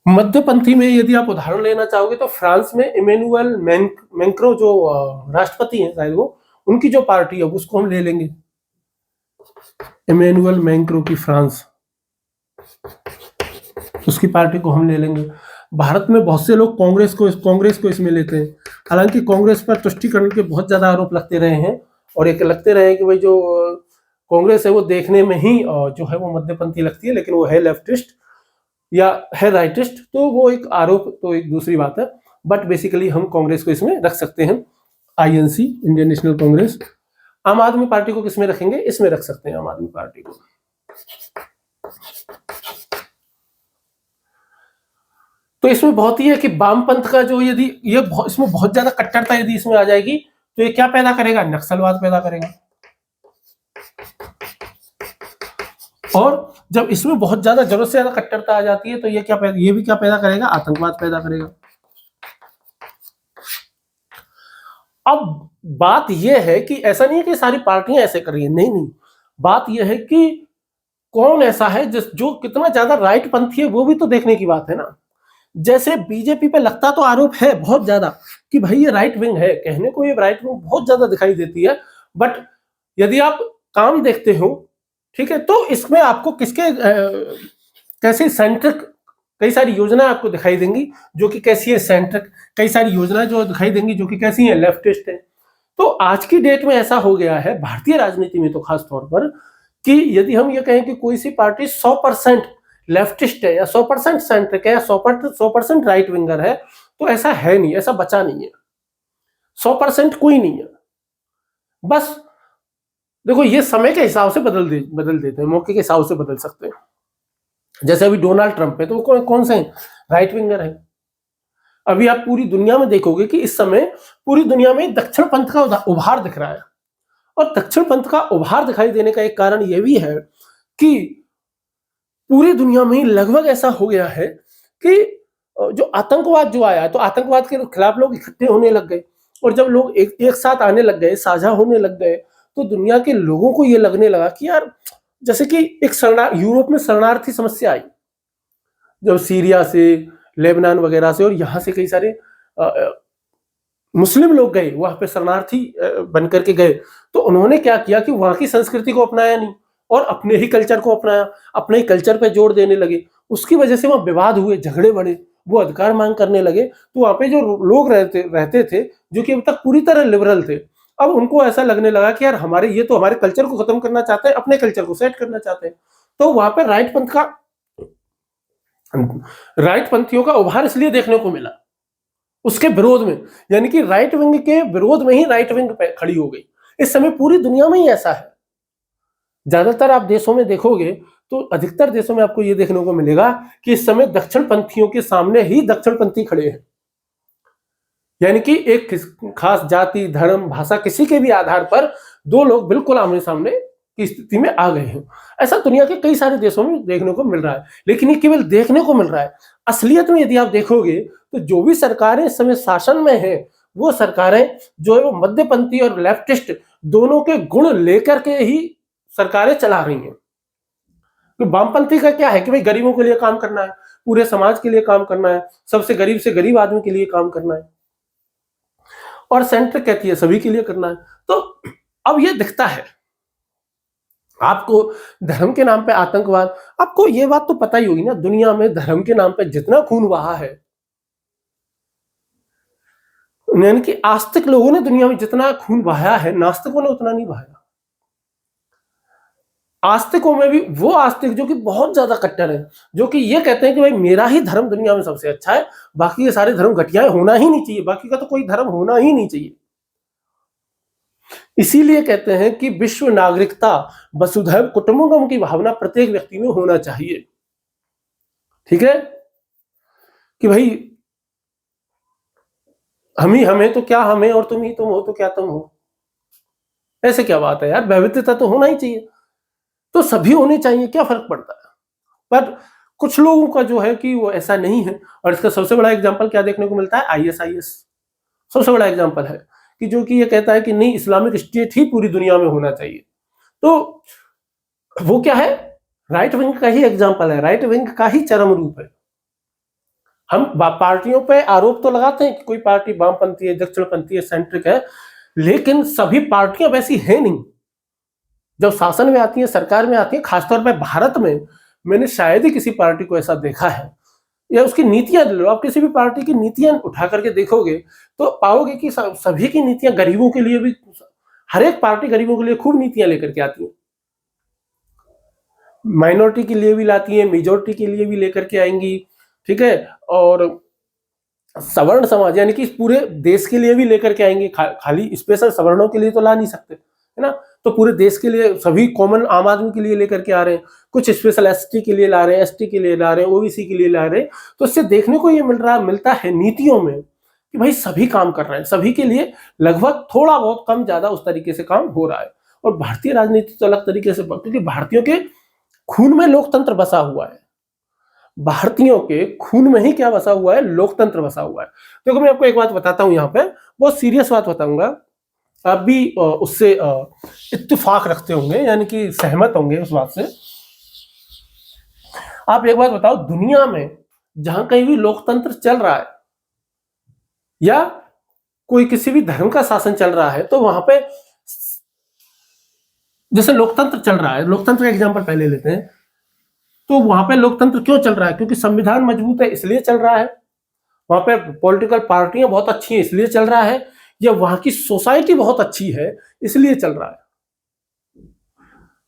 Speaker 1: मध्यपंथी में यदि आप उदाहरण लेना चाहोगे तो फ्रांस में इमैनुअल मैक्रों जो राष्ट्रपति हैं शायद, वो उनकी जो पार्टी है उसको हम ले लेंगे, इमैनुअल मैक्रों की फ्रांस, उसकी पार्टी को हम ले लेंगे। भारत में बहुत से लोग कांग्रेस को इसमें लेते हैं, हालांकि कांग्रेस पर तुष्टिकरण के बहुत ज्यादा आरोप लगते रहे हैं, और एक लगते रहे कि भाई जो कांग्रेस है वो देखने में ही जो है वो मध्यपंथी लगती है, लेकिन वो है लेफ्टिस्ट या है राइटिस्ट, तो वो एक आरोप, तो एक दूसरी बात है। बट बेसिकली हम कांग्रेस को इसमें रख सकते हैं, INC, इंडियन नेशनल कांग्रेस। आम आदमी पार्टी को किसमें रखेंगे, इसमें रख सकते हैं आम आदमी पार्टी को। तो इसमें बहुत ही है कि वामपंथ का जो, यदि ये इसमें बहुत ज्यादा कट्टरता यदि इसमें आ जाएगी तो ये क्या पैदा करेगा, नक्सलवाद पैदा करेगा। और जब इसमें बहुत ज्यादा, जरूरत से ज्यादा कट्टरता आ जाती है तो ये भी क्या पैदा करेगा, आतंकवाद पैदा करेगा। अब बात यह है कि ऐसा नहीं है कि सारी पार्टियां ऐसे कर रही है, नहीं, बात यह है कि कौन ऐसा है जो कितना ज्यादा राइट पंथी है, वो भी तो देखने की बात है ना। जैसे बीजेपी पे लगता तो आरोप है बहुत ज्यादा कि भाई ये राइट विंग है, कहने को ये राइट विंग बहुत ज्यादा दिखाई देती है, बट यदि आप काम देखते हो, ठीक है, तो इसमें आपको कैसे सेंट्रिक कई सारी योजनाएं आपको दिखाई देंगी जो कि कैसी है, सेंट्रिक, कई सारी योजनाएं जो दिखाई देंगी जो कि कैसी है, लेफ्टिस्ट है। तो आज की डेट में ऐसा हो गया है भारतीय राजनीति में तो खास तौर पर, कि यदि हम ये कहें कि कोई सी पार्टी 100% लेफ्टिस्ट है या 100% सेंट्रिक है या 100% राइट विंगर है, तो ऐसा है नहीं, ऐसा बचा नहीं है, 100% कोई नहीं है। बस देखो, ये समय के हिसाब से बदल देते हैं, मौके के हिसाब से बदल सकते हैं। जैसे अभी डोनाल्ड ट्रंप है, तो वो कौन से राइट विंगर है। अभी आप पूरी दुनिया में देखोगे कि इस समय पूरी दुनिया में दक्षिण पंथ का उभार दिख रहा है, और दक्षिण पंथ का उभार दिखाई देने का एक कारण यह भी है कि पूरी दुनिया में लगभग ऐसा हो गया है कि जो आतंकवाद जो आया, तो आतंकवाद के खिलाफ लोग इकट्ठे होने लग गए, और जब लोग एक साथ आने लग गए, साझा होने लग गए, तो दुनिया के लोगों को ये लगने लगा कि यार, जैसे कि यूरोप में शरणार्थी समस्या आई, जब सीरिया से, लेबनान वगैरह से, और यहाँ से कई सारे मुस्लिम लोग गए वहां पे, शरणार्थी बन करके गए, तो उन्होंने क्या किया कि वहां की संस्कृति को अपनाया नहीं और अपने ही कल्चर को अपनाया, अपने ही कल्चर पे जोर देने लगे। उसकी वजह से वहां विवाद हुए, झगड़े बढ़े, वो अधिकार मांग करने लगे। तो वहां पे जो लोग रहते थे जो कि अब तक पूरी तरह लिबरल थे, अब उनको ऐसा लगने लगा कि यार ये तो हमारे कल्चर को खत्म करना चाहते हैं, अपने कल्चर को सेट करना चाहते हैं। तो वहां पे राइट पंथियों का उभार इसलिए देखने को मिला, उसके विरोध में, यानी कि राइट विंग के विरोध में ही राइट विंग खड़ी हो गई। इस समय पूरी दुनिया में ही ऐसा है। ज्यादातर आप देशों में देखोगे तो अधिकतर देशों में आपको यह देखने को मिलेगा कि इस समय दक्षिण पंथियों के सामने ही दक्षिण पंथी खड़े हैं, यानी कि एक खास जाति, धर्म, भाषा, किसी के भी आधार पर दो लोग बिल्कुल आमने सामने की स्थिति में आ गए हैं। ऐसा दुनिया के कई सारे देशों में देखने को मिल रहा है, लेकिन ये केवल देखने को मिल रहा है। असलियत में यदि आप देखोगे तो जो भी सरकारें इस समय शासन में है, वो सरकारें जो है वो मध्यपंथी और लेफ्टिस्ट दोनों के गुण लेकर के ही सरकारें चला रही हैं। तो वामपंथी का क्या है कि भाई गरीबों के लिए काम करना है, पूरे समाज के लिए काम करना है, सबसे गरीब से गरीब आदमी के लिए काम करना है। और सेंटर कहती है सभी के लिए करना है। तो अब ये दिखता है आपको धर्म के नाम पे आतंकवाद। आपको ये बात तो पता ही होगी ना, दुनिया में धर्म के नाम पे जितना खून बहा है, यानी कि आस्तिक लोगों ने दुनिया में जितना खून बहाया है, नास्तिकों ने उतना नहीं बहाया। आस्तिकों में भी वो आस्तिक जो कि बहुत ज्यादा कट्टर है, जो कि ये कहते हैं कि भाई मेरा ही धर्म दुनिया में सबसे अच्छा है, बाकी ये सारे धर्म घटिया होना ही नहीं चाहिए, बाकी का तो कोई धर्म होना ही नहीं चाहिए। इसीलिए कहते हैं कि विश्व नागरिकता वसुधैव कुटुंबकम की भावना प्रत्येक व्यक्ति में होना चाहिए। ठीक है कि भाई हम ही हमें तो क्या हमें, और तुम ही तुम हो तो क्या तुम हो, ऐसे क्या बात है यार, वैविध्यता तो होना ही चाहिए। तो सभी होने चाहिए, क्या फर्क पड़ता है। पर कुछ लोगों का जो है कि वो ऐसा नहीं है, और इसका सबसे बड़ा एग्जांपल क्या देखने को मिलता है, आईएसआईएस सबसे बड़ा एग्जांपल है कि जो कि ये कहता है कि नहीं, इस्लामिक स्टेट ही पूरी दुनिया में होना चाहिए। तो वो क्या है, राइट विंग का ही एग्जांपल है, राइट विंग का ही चरम रूप है। हम पार्टियों पे आरोप तो लगाते हैं कि कोई पार्टी वामपंथी है, दक्षिणपंथी है, सेंट्रिक है, लेकिन सभी पार्टियां वैसी है नहीं। जब शासन में आती है, सरकार में आती है, खासतौर पर भारत में मैंने शायद ही किसी पार्टी को ऐसा देखा है, या उसकी नीतियां लो, आप किसी भी पार्टी की नीतियां उठा करके देखोगे तो पाओगे कि सभी की नीतियां गरीबों के लिए भी, हर एक पार्टी गरीबों के लिए खूब नीतियां लेकर के आती है, माइनॉरिटी के लिए भी लाती है, मेजोरिटी के लिए भी लेकर के आएंगी। ठीक है, और सवर्ण समाज यानी कि पूरे देश के लिए भी लेकर के आएंगे, खाली स्पेशल सवर्णों के लिए तो ला नहीं सकते, है ना। तो पूरे देश के लिए, सभी कॉमन आम आदमी के लिए लेकर के आ रहे हैं, कुछ स्पेशल एसटी के लिए ला रहे हैं, एसटी के लिए ला रहे हैं, ओबीसी के लिए ला रहे हैं। तो इससे देखने को ये मिलता है नीतियों में कि भाई सभी काम कर रहे हैं, सभी के लिए लगभग थोड़ा बहुत कम ज्यादा उस तरीके से काम हो रहा है। और भारतीय राजनीति तो अलग तरीके से, क्योंकि भारतीयों के खून में लोकतंत्र बसा हुआ है, भारतीयों के खून में ही क्या बसा हुआ है, लोकतंत्र बसा हुआ है। देखो मैं आपको एक बात बताता हूं, यहाँ पे बहुत सीरियस बात बताऊंगा, आप भी उससे इत्तेफाक रखते होंगे, यानी कि सहमत होंगे उस बात से। आप एक बात बताओ, दुनिया में जहां कहीं भी लोकतंत्र चल रहा है या कोई किसी भी धर्म का शासन चल रहा है, तो वहां पे जैसे लोकतंत्र चल रहा है, लोकतंत्र का एग्जांपल पहले लेते हैं, तो वहां पे लोकतंत्र क्यों चल रहा है, क्योंकि संविधान मजबूत है इसलिए चल रहा है, वहां पे पॉलिटिकल पार्टियां बहुत अच्छी हैं इसलिए चल रहा है, या वहां की सोसाइटी बहुत अच्छी है इसलिए चल रहा है।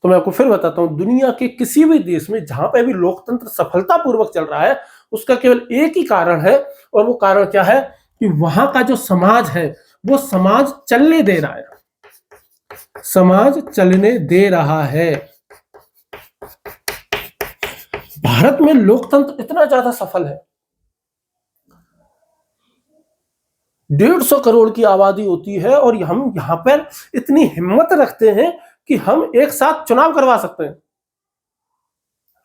Speaker 1: तो मैं आपको फिर बताता हूं, दुनिया के किसी भी देश में जहां पे भी लोकतंत्र सफलतापूर्वक चल रहा है, उसका केवल एक ही कारण है, और वो कारण क्या है कि वहां का जो समाज है वो समाज चलने दे रहा है, समाज चलने दे रहा है। भारत में लोकतंत्र इतना ज्यादा सफल है, 150 करोड़ की आबादी होती है, और हम यहां पर इतनी हिम्मत रखते हैं कि हम एक साथ चुनाव करवा सकते हैं।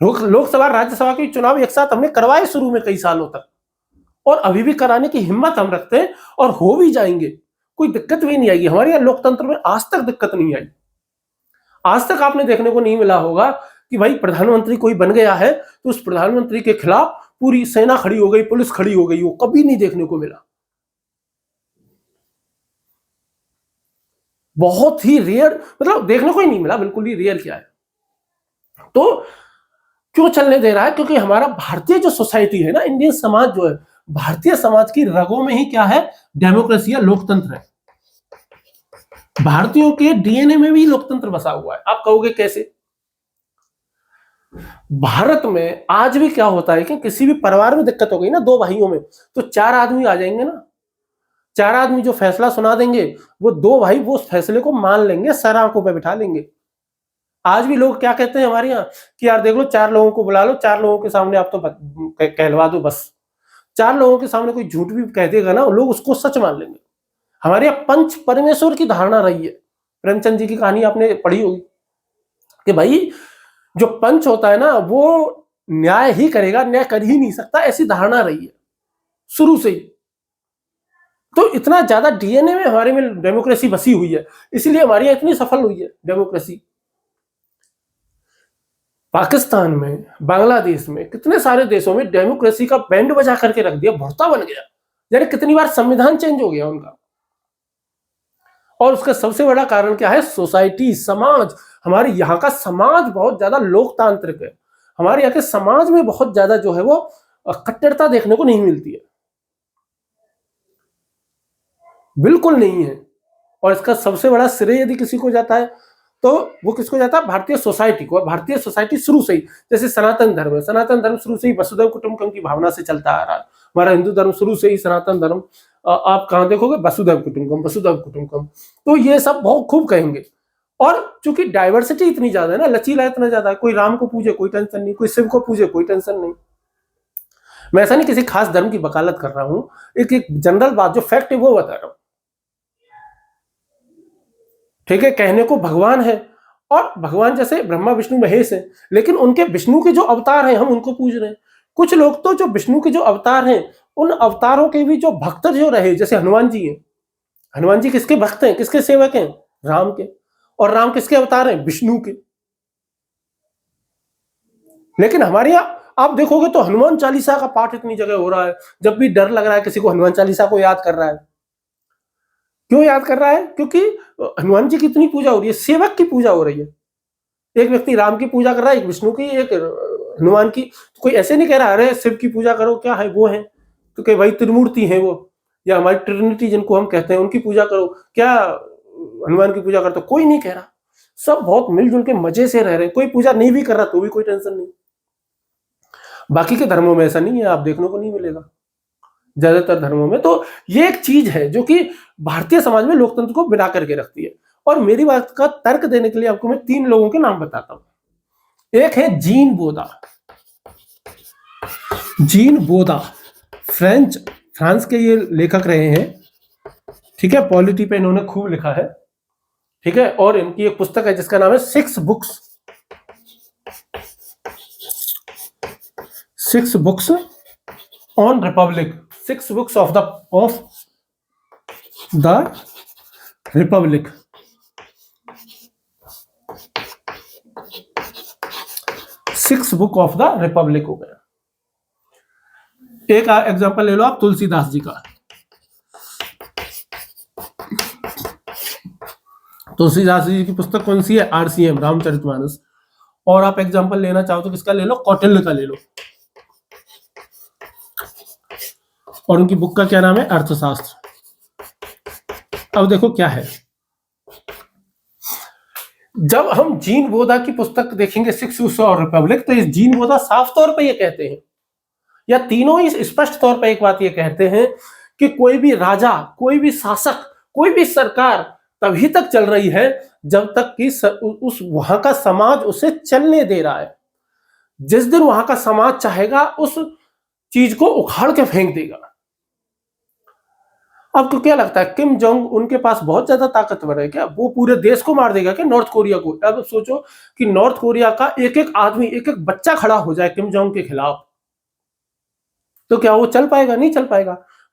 Speaker 1: लोकसभा राज्यसभा के चुनाव एक साथ हमने करवाए शुरू में कई सालों तक, और अभी भी कराने की हिम्मत हम रखते हैं, और हो भी जाएंगे, कोई दिक्कत भी नहीं आएगी। हमारे यहाँ लोकतंत्र में आज तक दिक्कत नहीं आई। आज तक आपने देखने को नहीं मिला होगा कि भाई प्रधानमंत्री कोई बन गया है तो उस प्रधानमंत्री के खिलाफ पूरी सेना खड़ी हो गई, पुलिस खड़ी हो गई, वो कभी नहीं देखने को मिला। बहुत ही रेयर, मतलब देखने को ही नहीं मिला, बिल्कुल ही रेयर क्या है। तो क्यों चलने दे रहा है, क्योंकि हमारा भारतीय जो सोसाइटी है ना, इंडियन समाज जो है, भारतीय समाज की रगों में ही क्या है, डेमोक्रेसी या लोकतंत्र है। भारतीयों के डीएनए में भी लोकतंत्र बसा हुआ है। आप कहोगे कैसे? भारत में आज भी क्या होता है कि किसी भी परिवार में दिक्कत हो गई ना, दो भाइयों में, तो 4 आदमी आ जाएंगे ना, 4 आदमी जो फैसला सुना देंगे, वो 2 भाई वो उस फैसले को मान लेंगे, सर आंखों पे बिठा लेंगे। आज भी लोग क्या कहते हैं हमारे यहाँ कि यार देख लो, 4 लोगों को बुला लो, 4 लोगों के सामने आप तो कहलवा दो बस। 4 लोगों के सामने कोई झूठ भी कह देगा ना, लोग उसको सच मान लेंगे। हमारे यहाँ पंच परमेश्वर की धारणा रही है। प्रेमचंद जी की कहानी आपने पढ़ी होगी कि भाई जो पंच होता है ना, वो न्याय ही करेगा, न्याय कर ही नहीं सकता, ऐसी धारणा रही है शुरू से ही। तो इतना ज्यादा डीएनए में हमारे में डेमोक्रेसी बसी हुई है, इसलिए हमारी यहाँ इतनी सफल हुई है डेमोक्रेसी। पाकिस्तान में, बांग्लादेश में, कितने सारे देशों में डेमोक्रेसी का बैंड बजा करके रख दिया, भुर्ता बन गया। यानी कितनी बार संविधान चेंज हो गया उनका। और उसका सबसे बड़ा कारण क्या है? सोसाइटी, समाज। हमारे यहाँ का समाज बहुत ज्यादा लोकतांत्रिक है। हमारे यहाँ के समाज में बहुत ज्यादा जो है वो कट्टरता देखने को नहीं मिलती है, बिल्कुल नहीं है। और इसका सबसे बड़ा श्रेय यदि किसी को जाता है तो वो किसको जाता है? भारतीय सोसाइटी को। भारतीय सोसाइटी शुरू से ही, जैसे सनातन धर्म है, सनातन धर्म शुरू से ही वसुधैव कुटुंबकम की भावना से चलता आ रहा है। हमारा हिंदू धर्म शुरू से ही, सनातन धर्म आप कहाँ देखोगे? वसुधैव कुटुंबकम, वसुधैव कुटुंबकम। तो ये सब बहुत खूब कहेंगे। और चूंकि डाइवर्सिटी इतनी ज्यादा है ना, लचीला इतना ज्यादा है, कोई राम को पूजे कोई टेंशन नहीं, कोई शिव को पूजे कोई टेंशन नहीं। मैं ऐसा नहीं किसी खास धर्म की वकालत कर रहा हूं, एक जनरल बात जो फैक्ट है वो बता रहा हूं। ठीक है, कहने को भगवान है, और भगवान जैसे ब्रह्मा विष्णु महेश है, लेकिन उनके विष्णु के जो अवतार हैं हम उनको पूज रहे हैं। कुछ लोग तो जो विष्णु के जो अवतार हैं उन अवतारों के भी जो भक्त जो रहे, जैसे हनुमान जी हैं। हनुमान जी किसके भक्त हैं, किसके सेवक हैं? राम के। और राम किसके अवतार हैं? विष्णु के। लेकिन हमारे यहाँ आप देखोगे तो हनुमान चालीसा का पाठ इतनी जगह हो रहा है, जब भी डर लग रहा है किसी को हनुमान चालीसा को याद कर रहा है। क्यों याद कर रहा है? क्योंकि हनुमान जी की इतनी पूजा हो रही है, सेवक की पूजा हो रही है। एक व्यक्ति राम की पूजा कर रहा है, एक विष्णु की, एक हनुमान की। तो कोई ऐसे नहीं कह रहा अरे शिव की पूजा करो, क्या है वो है, क्योंकि वही त्रिमूर्ति है वो, या हमारी ट्रिनिटी जिनको हम कहते हैं उनकी पूजा करो, क्या हनुमान की पूजा करते? कोई नहीं कह रहा। सब बहुत मिलजुल के मजे से रह रहे हैं। कोई पूजा नहीं भी कर रहा तो भी कोई टेंशन नहीं। बाकी के धर्मों में ऐसा नहीं है, आप देखने को नहीं मिलेगा ज्यादातर धर्मों में। तो ये एक चीज है जो कि भारतीय समाज में लोकतंत्र को बिना करके रखती है। और मेरी बात का तर्क देने के लिए आपको मैं 3 लोगों के नाम बताता हूं। एक है जीन बोदा। जीन बोदा फ्रांस के ये लेखक रहे हैं। ठीक है, पॉलिटी पे इन्होंने खूब लिखा है। ठीक है, और इनकी एक पुस्तक है जिसका नाम है 6 books on Republic. 6 books of the Republic. 6 book of the Republic हो गया। एक एग्जांपल ले लो आप तुलसीदास जी का। तुलसीदास जी की पुस्तक कौन सी है? आरसीएम, रामचरितमानस। और आप एग्जांपल लेना चाहो तो किसका ले लो? कौटिल्य का ले लो। और उनकी बुक का क्या नाम है? अर्थशास्त्र। अब देखो क्या है, जब हम जीन बोधा की पुस्तक देखेंगे 6 बुक्स ऑफ रिपब्लिक, तो इस जीन बोधा साफ तौर पे ये कहते हैं, या तीनों ही स्पष्ट तौर पे एक बात ये कहते हैं कि कोई भी राजा, कोई भी शासक, कोई भी सरकार तभी तक चल रही है जब तक कि उस वहां का समाज उसे चलने दे रहा है। जिस दिन वहां का समाज चाहेगा उस चीज को उखाड़ के फेंक देगा। आपको क्या लगता है, किम जोंग उनके पास बहुत ज्यादा ताकतवर है क्या? वो पूरे देश को मार देगा क्या, नॉर्थ कोरिया को? अब सोचो कि नॉर्थ कोरिया का एक एक आदमी, एक एक बच्चा खड़ा हो जाए किम जोंग के खिलाफ, तो क्या वो चल पाएगा? नहीं चल पाएगा।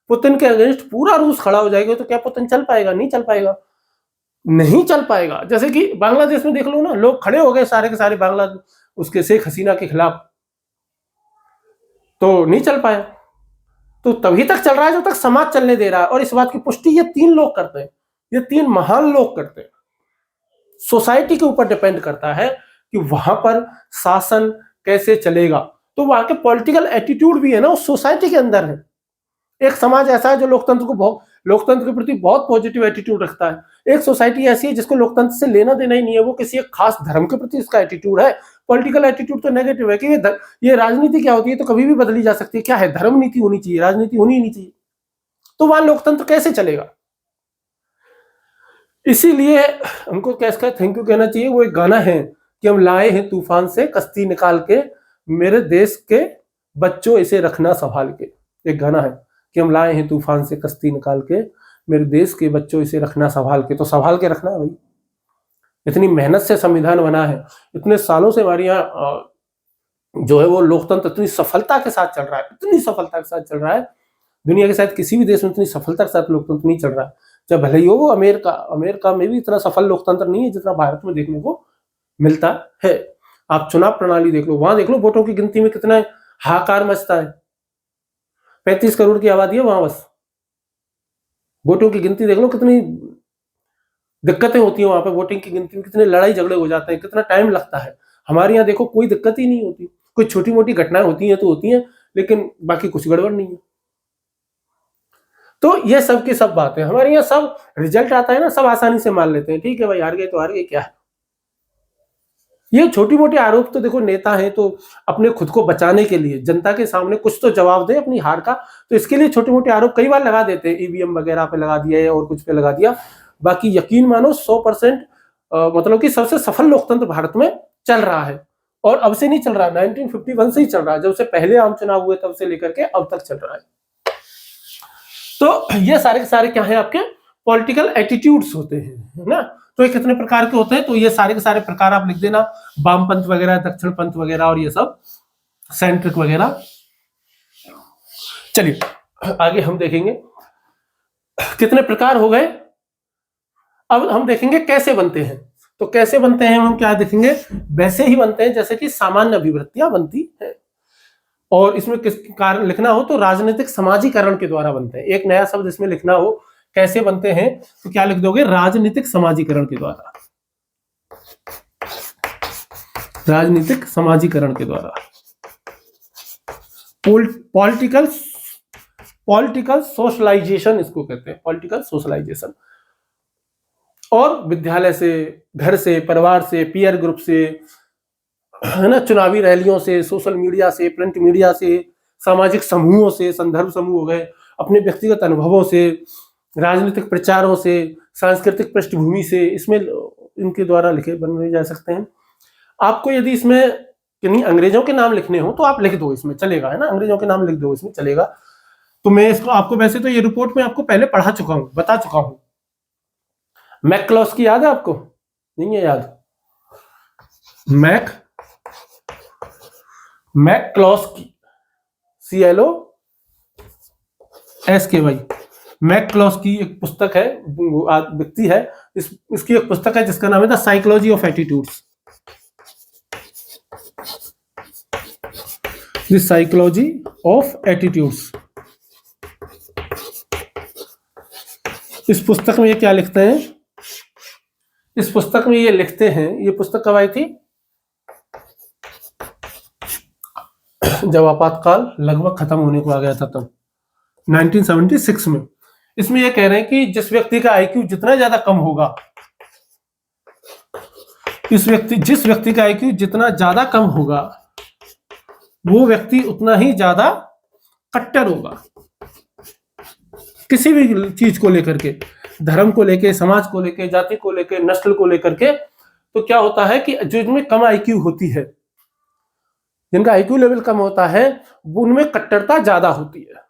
Speaker 1: पुतिन के अगेंस्ट पूरा रूस खड़ा हो जाएगा तो क्या पुतिन चल पाएगा? नहीं चल पाएगा। नहीं चल पाएगा। जैसे कि बांग्लादेश में देख लो ना, लोग खड़े हो गए सारे के सारे बांग्लादेश उसके शेख हसीना के खिलाफ, तो नहीं चल पाया। तो तभी तक चल रहा है जब तक समाज चलने दे रहा है। और इस बात की पुष्टि ये 3 लोग करते हैं, ये 3 महान लोग करते हैं। सोसाइटी के ऊपर डिपेंड करता है कि वहां पर शासन कैसे चलेगा। तो वहां के पॉलिटिकल एटीट्यूड भी है ना उस सोसाइटी के अंदर है। एक समाज ऐसा है जो लोकतंत्र के प्रति बहुत पॉजिटिव एटीट्यूड रखता है। एक सोसाइटी ऐसी है जिसको लोकतंत्र से लेना देना ही नहीं है, वो किसी एक खास धर्म के प्रति इसका एटीट्यूड है। पॉलिटिकल एटीट्यूड तो नेगेटिव है कि ये राजनीति क्या होती है, तो कभी भी बदली जा सकती है। क्या है, धर्म नीति होनी चाहिए, राजनीति होनी ही नहीं चाहिए। तो वहां लोकतंत्र कैसे चलेगा? इसीलिए हमको कैसा थैंक यू कहना चाहिए। वो एक गाना है कि हम लाए हैं तूफान से कश्ती निकाल के, मेरे देश के बच्चों इसे रखना संभाल के। एक गाना है कि हम लाए हैं तूफान से कश्ती निकाल के, मेरे देश के बच्चों इसे रखना संभाल के। तो संभाल के रखना है भाई। इतनी मेहनत से संविधान बना है, इतने सालों से हमारे यहाँ जो है वो लोकतंत्र इतनी सफलता के साथ चल रहा है, इतनी सफलता के साथ चल रहा है। दुनिया के शायद किसी भी देश में इतनी सफलता के साथ लोकतंत्र नहीं चल रहा है। चाहे भले ही हो वो अमेरिका में भी इतना सफल लोकतंत्र नहीं है जितना भारत में देखने को मिलता है। आप चुनाव प्रणाली देख लो, वहां देख लो वोटों की गिनती में कितना हाहाकार मचता है। 35 करोड़ की आबादी है वहां, बस वोटों की गिनती देख लो कितनी दिक्कतें होती हैं वहां पे वोटिंग की गिनती में, कितने लड़ाई झगड़े हो जाते हैं, कितना टाइम लगता है। हमारे यहाँ देखो कोई दिक्कत ही नहीं होती, कोई छोटी मोटी घटनाएं होती हैं तो होती हैं, लेकिन बाकी कुछ गड़बड़ नहीं है। तो ये सब की सब बातें हमारे यहाँ, सब रिजल्ट आता है ना, सब आसानी से मान लेते हैं, ठीक है भाई हार गए तो हार गए, क्या है। ये छोटी मोटी आरोप तो देखो, नेता हैं तो अपने खुद को बचाने के लिए जनता के सामने कुछ तो जवाब दे अपनी हार का, तो इसके लिए छोटे मोटे आरोप कई बार लगा देते हैं, ईवीएम वगैरह पे लगा दिया और कुछ पे लगा दिया। बाकी यकीन मानो 100% मतलब कि सबसे सफल लोकतंत्र भारत में चल रहा है, और अब से नहीं चल रहा, 1951 से ही चल रहा है, जब से पहले आम चुनाव हुए तब से लेकर के अब तक चल रहा है। तो ये सारे के सारे क्या है, आपके पॉलिटिकल एटीट्यूड्स होते हैं, है ना। तो ये कितने प्रकार के होते हैं, तो ये सारे के सारे प्रकार आप लिख देना, वामपंथ वगैरह, दक्षिण पंथ वगैरह, और ये सब सेंट्रिक वगैरह। चलिए आगे हम देखेंगे कितने प्रकार हो गए। अब हम देखेंगे कैसे बनते हैं। तो कैसे बनते हैं हम क्या देखेंगे, वैसे ही बनते हैं जैसे कि सामान्य अभिवृत्तियां बनती है, और इसमें किस कारण लिखना हो तो राजनीतिक समाजीकरण के द्वारा बनते हैं। एक नया शब्द इसमें लिखना हो कैसे बनते हैं तो क्या लिख दोगे, राजनीतिक समाजीकरण के द्वारा, राजनीतिक समाजीकरण के द्वारा। पॉलिटिकल सोशलाइजेशन इसको कहते हैं, पॉलिटिकल सोशलाइजेशन। और विद्यालय से, घर से, परिवार से, पीयर ग्रुप से, है ना, चुनावी रैलियों से, सोशल मीडिया से, प्रिंट मीडिया से, सामाजिक समूहों से, संदर्भ समूह हो गए, अपने व्यक्तिगत अनुभवों से, राजनीतिक प्रचारों से, सांस्कृतिक पृष्ठभूमि से, इसमें इनके द्वारा लिखे बनाए जा सकते हैं। आपको यदि इसमें किन्हीं अंग्रेजों के नाम लिखने हो तो आप लिख दो, इसमें चलेगा, है ना, अंग्रेजों के नाम लिख दो, इसमें चलेगा। तो मैं इसको आपको वैसे तो ये रिपोर्ट में आपको पहले पढ़ा चुका हूं, बता चुका हूं। मैकक्लॉस्की याद है आपको, नहीं है याद? मैकक्लॉस्की, CLOSKY, मैकक्लॉस्की एक पुस्तक है, व्यक्ति है, इसकी एक पुस्तक है जिसका नाम है the psychology of attitudes, the psychology of attitudes. इस पुस्तक में ये क्या लिखते हैं, इस पुस्तक में ये लिखते हैं, ये पुस्तक कब आई थी, जब आपातकाल लगभग खत्म होने को आ गया था तब, 1976 में। इसमें ये कह रहे हैं कि जिस व्यक्ति का IQ जितना ज्यादा कम होगा, जिस व्यक्ति का IQ जितना ज्यादा कम होगा, वो व्यक्ति उतना ही ज्यादा कट्टर होगा, किसी भी चीज को लेकर के, धर्म को लेके, समाज को लेके, जाति को लेके, नस्ल को लेकर के। तो क्या होता है कि जो इनमें कम IQ होती है, जिनका IQ लेवल कम होता है, उनमें कट्टरता ज्यादा होती है,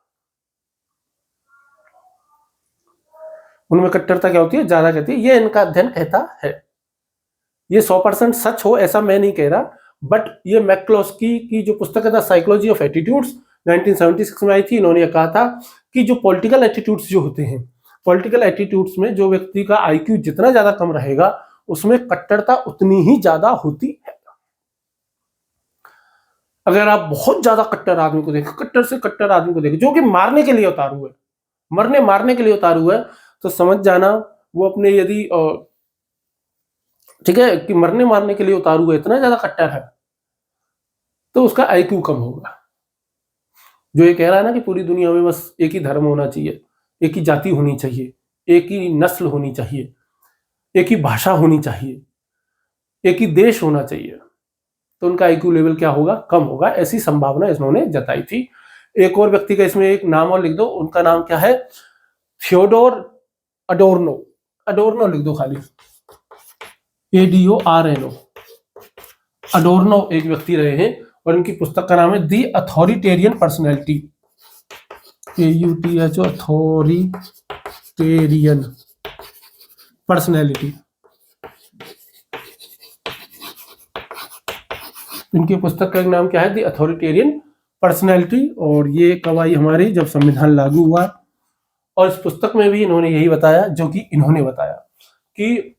Speaker 1: उनमें कट्टरता क्या होती है, ज्यादा कहती है, ये इनका अध्ययन कहता है। ये 100% सच हो ऐसा मैं नहीं कह रहा, बट ये मैकक्लॉस्की की जो पुस्तक है द साइकोलॉजी ऑफ एटीट्यूड्स 1976 में आई थी, इन्होंने कहा था कि जो पॉलिटिकल एटीट्यूड्स जो होते हैं, पॉलिटिकल एटीट्यूड्स में जो व्यक्ति का IQ जितना ज्यादा कम रहेगा, उसमें कट्टरता उतनी ही ज्यादा होती है। अगर आप बहुत ज्यादा कट्टर आदमी को देखें, कट्टर से कट्टर आदमी को देखें, जो कि मारने के लिए उतारू है, मारने के लिए उतारू है, तो समझ जाना वो अपने, यदि ठीक है कि मारने के लिए उतारू है, इतना ज्यादा कट्टर है, तो उसका IQ कम होगा। जो ये कह रहा है ना कि पूरी दुनिया में बस एक ही धर्म होना चाहिए, एक ही जाति होनी चाहिए, एक ही नस्ल होनी चाहिए, एक ही भाषा होनी चाहिए, एक ही देश होना चाहिए, तो उनका IQ लेवल क्या होगा, कम होगा, ऐसी संभावना इन्होंने जताई थी। एक और व्यक्ति का इसमें एक नाम और लिख दो, उनका नाम क्या है, थियोडोर अडोर्नो लिख दो खाली, ADORNO, अडोर्नो एक व्यक्ति रहे हैं, और इनकी पुस्तक का नाम है the authoritarian personality, AUTHO, authoritarian personality. इनकी पुस्तक का नाम क्या है, दी अथॉरिटेरियन पर्सनैलिटी। और ये कब आई हमारी, जब संविधान लागू हुआ। और इस पुस्तक में भी इन्होंने यही बताया जो कि इन्होंने बताया कि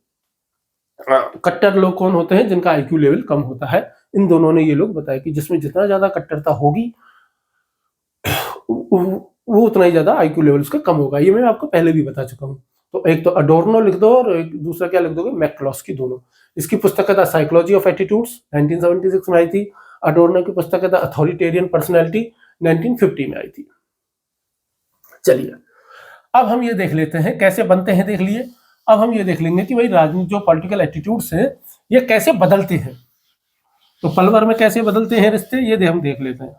Speaker 1: कट्टर लोग कौन होते हैं, जिनका IQ लेवल कम होता है। इन दोनों ने ये लोग बताया कि जिसमें जितना ज्यादा कट्टरता होगी, वो उतना ही ज्यादा IQ लेवल उसका कम होगा। ये मैं आपको पहले भी बता चुका हूँ। तो एक तो अडोर्नो लिख दो और एक दूसरा क्या लिख दोगे, मैक्लोस्की, दोनों। इसकी पुस्तक था साइकोलॉजी ऑफ एटीट्यूड्स, 1976 में आई थी। अडोर्नो की पुस्तक था अथॉरिटेरियन पर्सनैलिटी, 1950 में आई थी। चलिए अब हम ये देख लेते हैं कैसे बनते हैं, देख लिए। अब हम ये देख लेंगे कि भाई राजनीति जो पॉलिटिकल एटीट्यूड्स हैं ये कैसे बदलते हैं। तो पल भर में कैसे बदलते हैं रिश्ते, ये हम देख लेते हैं।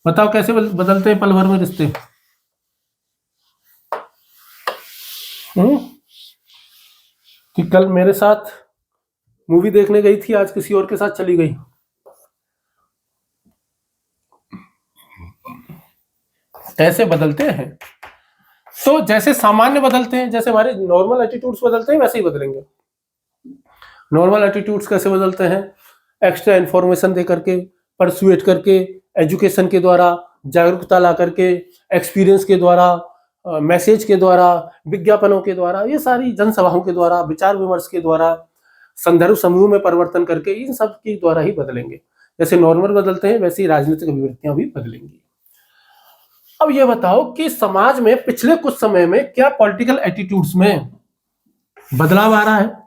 Speaker 1: बताओ कैसे बदलते हैं पल भर में रिश्ते। कि कल मेरे साथ मूवी देखने गई थी, आज किसी और के साथ चली गई। कैसे बदलते हैं, तो जैसे सामान्य बदलते हैं, जैसे हमारे नॉर्मल एटीट्यूड्स बदलते हैं वैसे ही बदलेंगे। नॉर्मल एटीट्यूड्स कैसे बदलते हैं, एक्स्ट्रा इन्फॉर्मेशन दे करके, परसुएट करके, एजुकेशन के द्वारा, जागरूकता ला करके, एक्सपीरियंस के द्वारा, मैसेज के द्वारा, विज्ञापनों के द्वारा, ये सारी जनसभाओं के द्वारा, विचार विमर्श के द्वारा, संदर्भ समूह में परिवर्तन करके, इन सब के द्वारा ही बदलेंगे। जैसे नॉर्मल बदलते हैं वैसे ही राजनीतिक अभिव्यक्तियां भी बदलेंगी। अब ये बताओ कि समाज में पिछले कुछ समय में क्या पॉलिटिकल एटीट्यूड्स में बदलाव आ रहा है।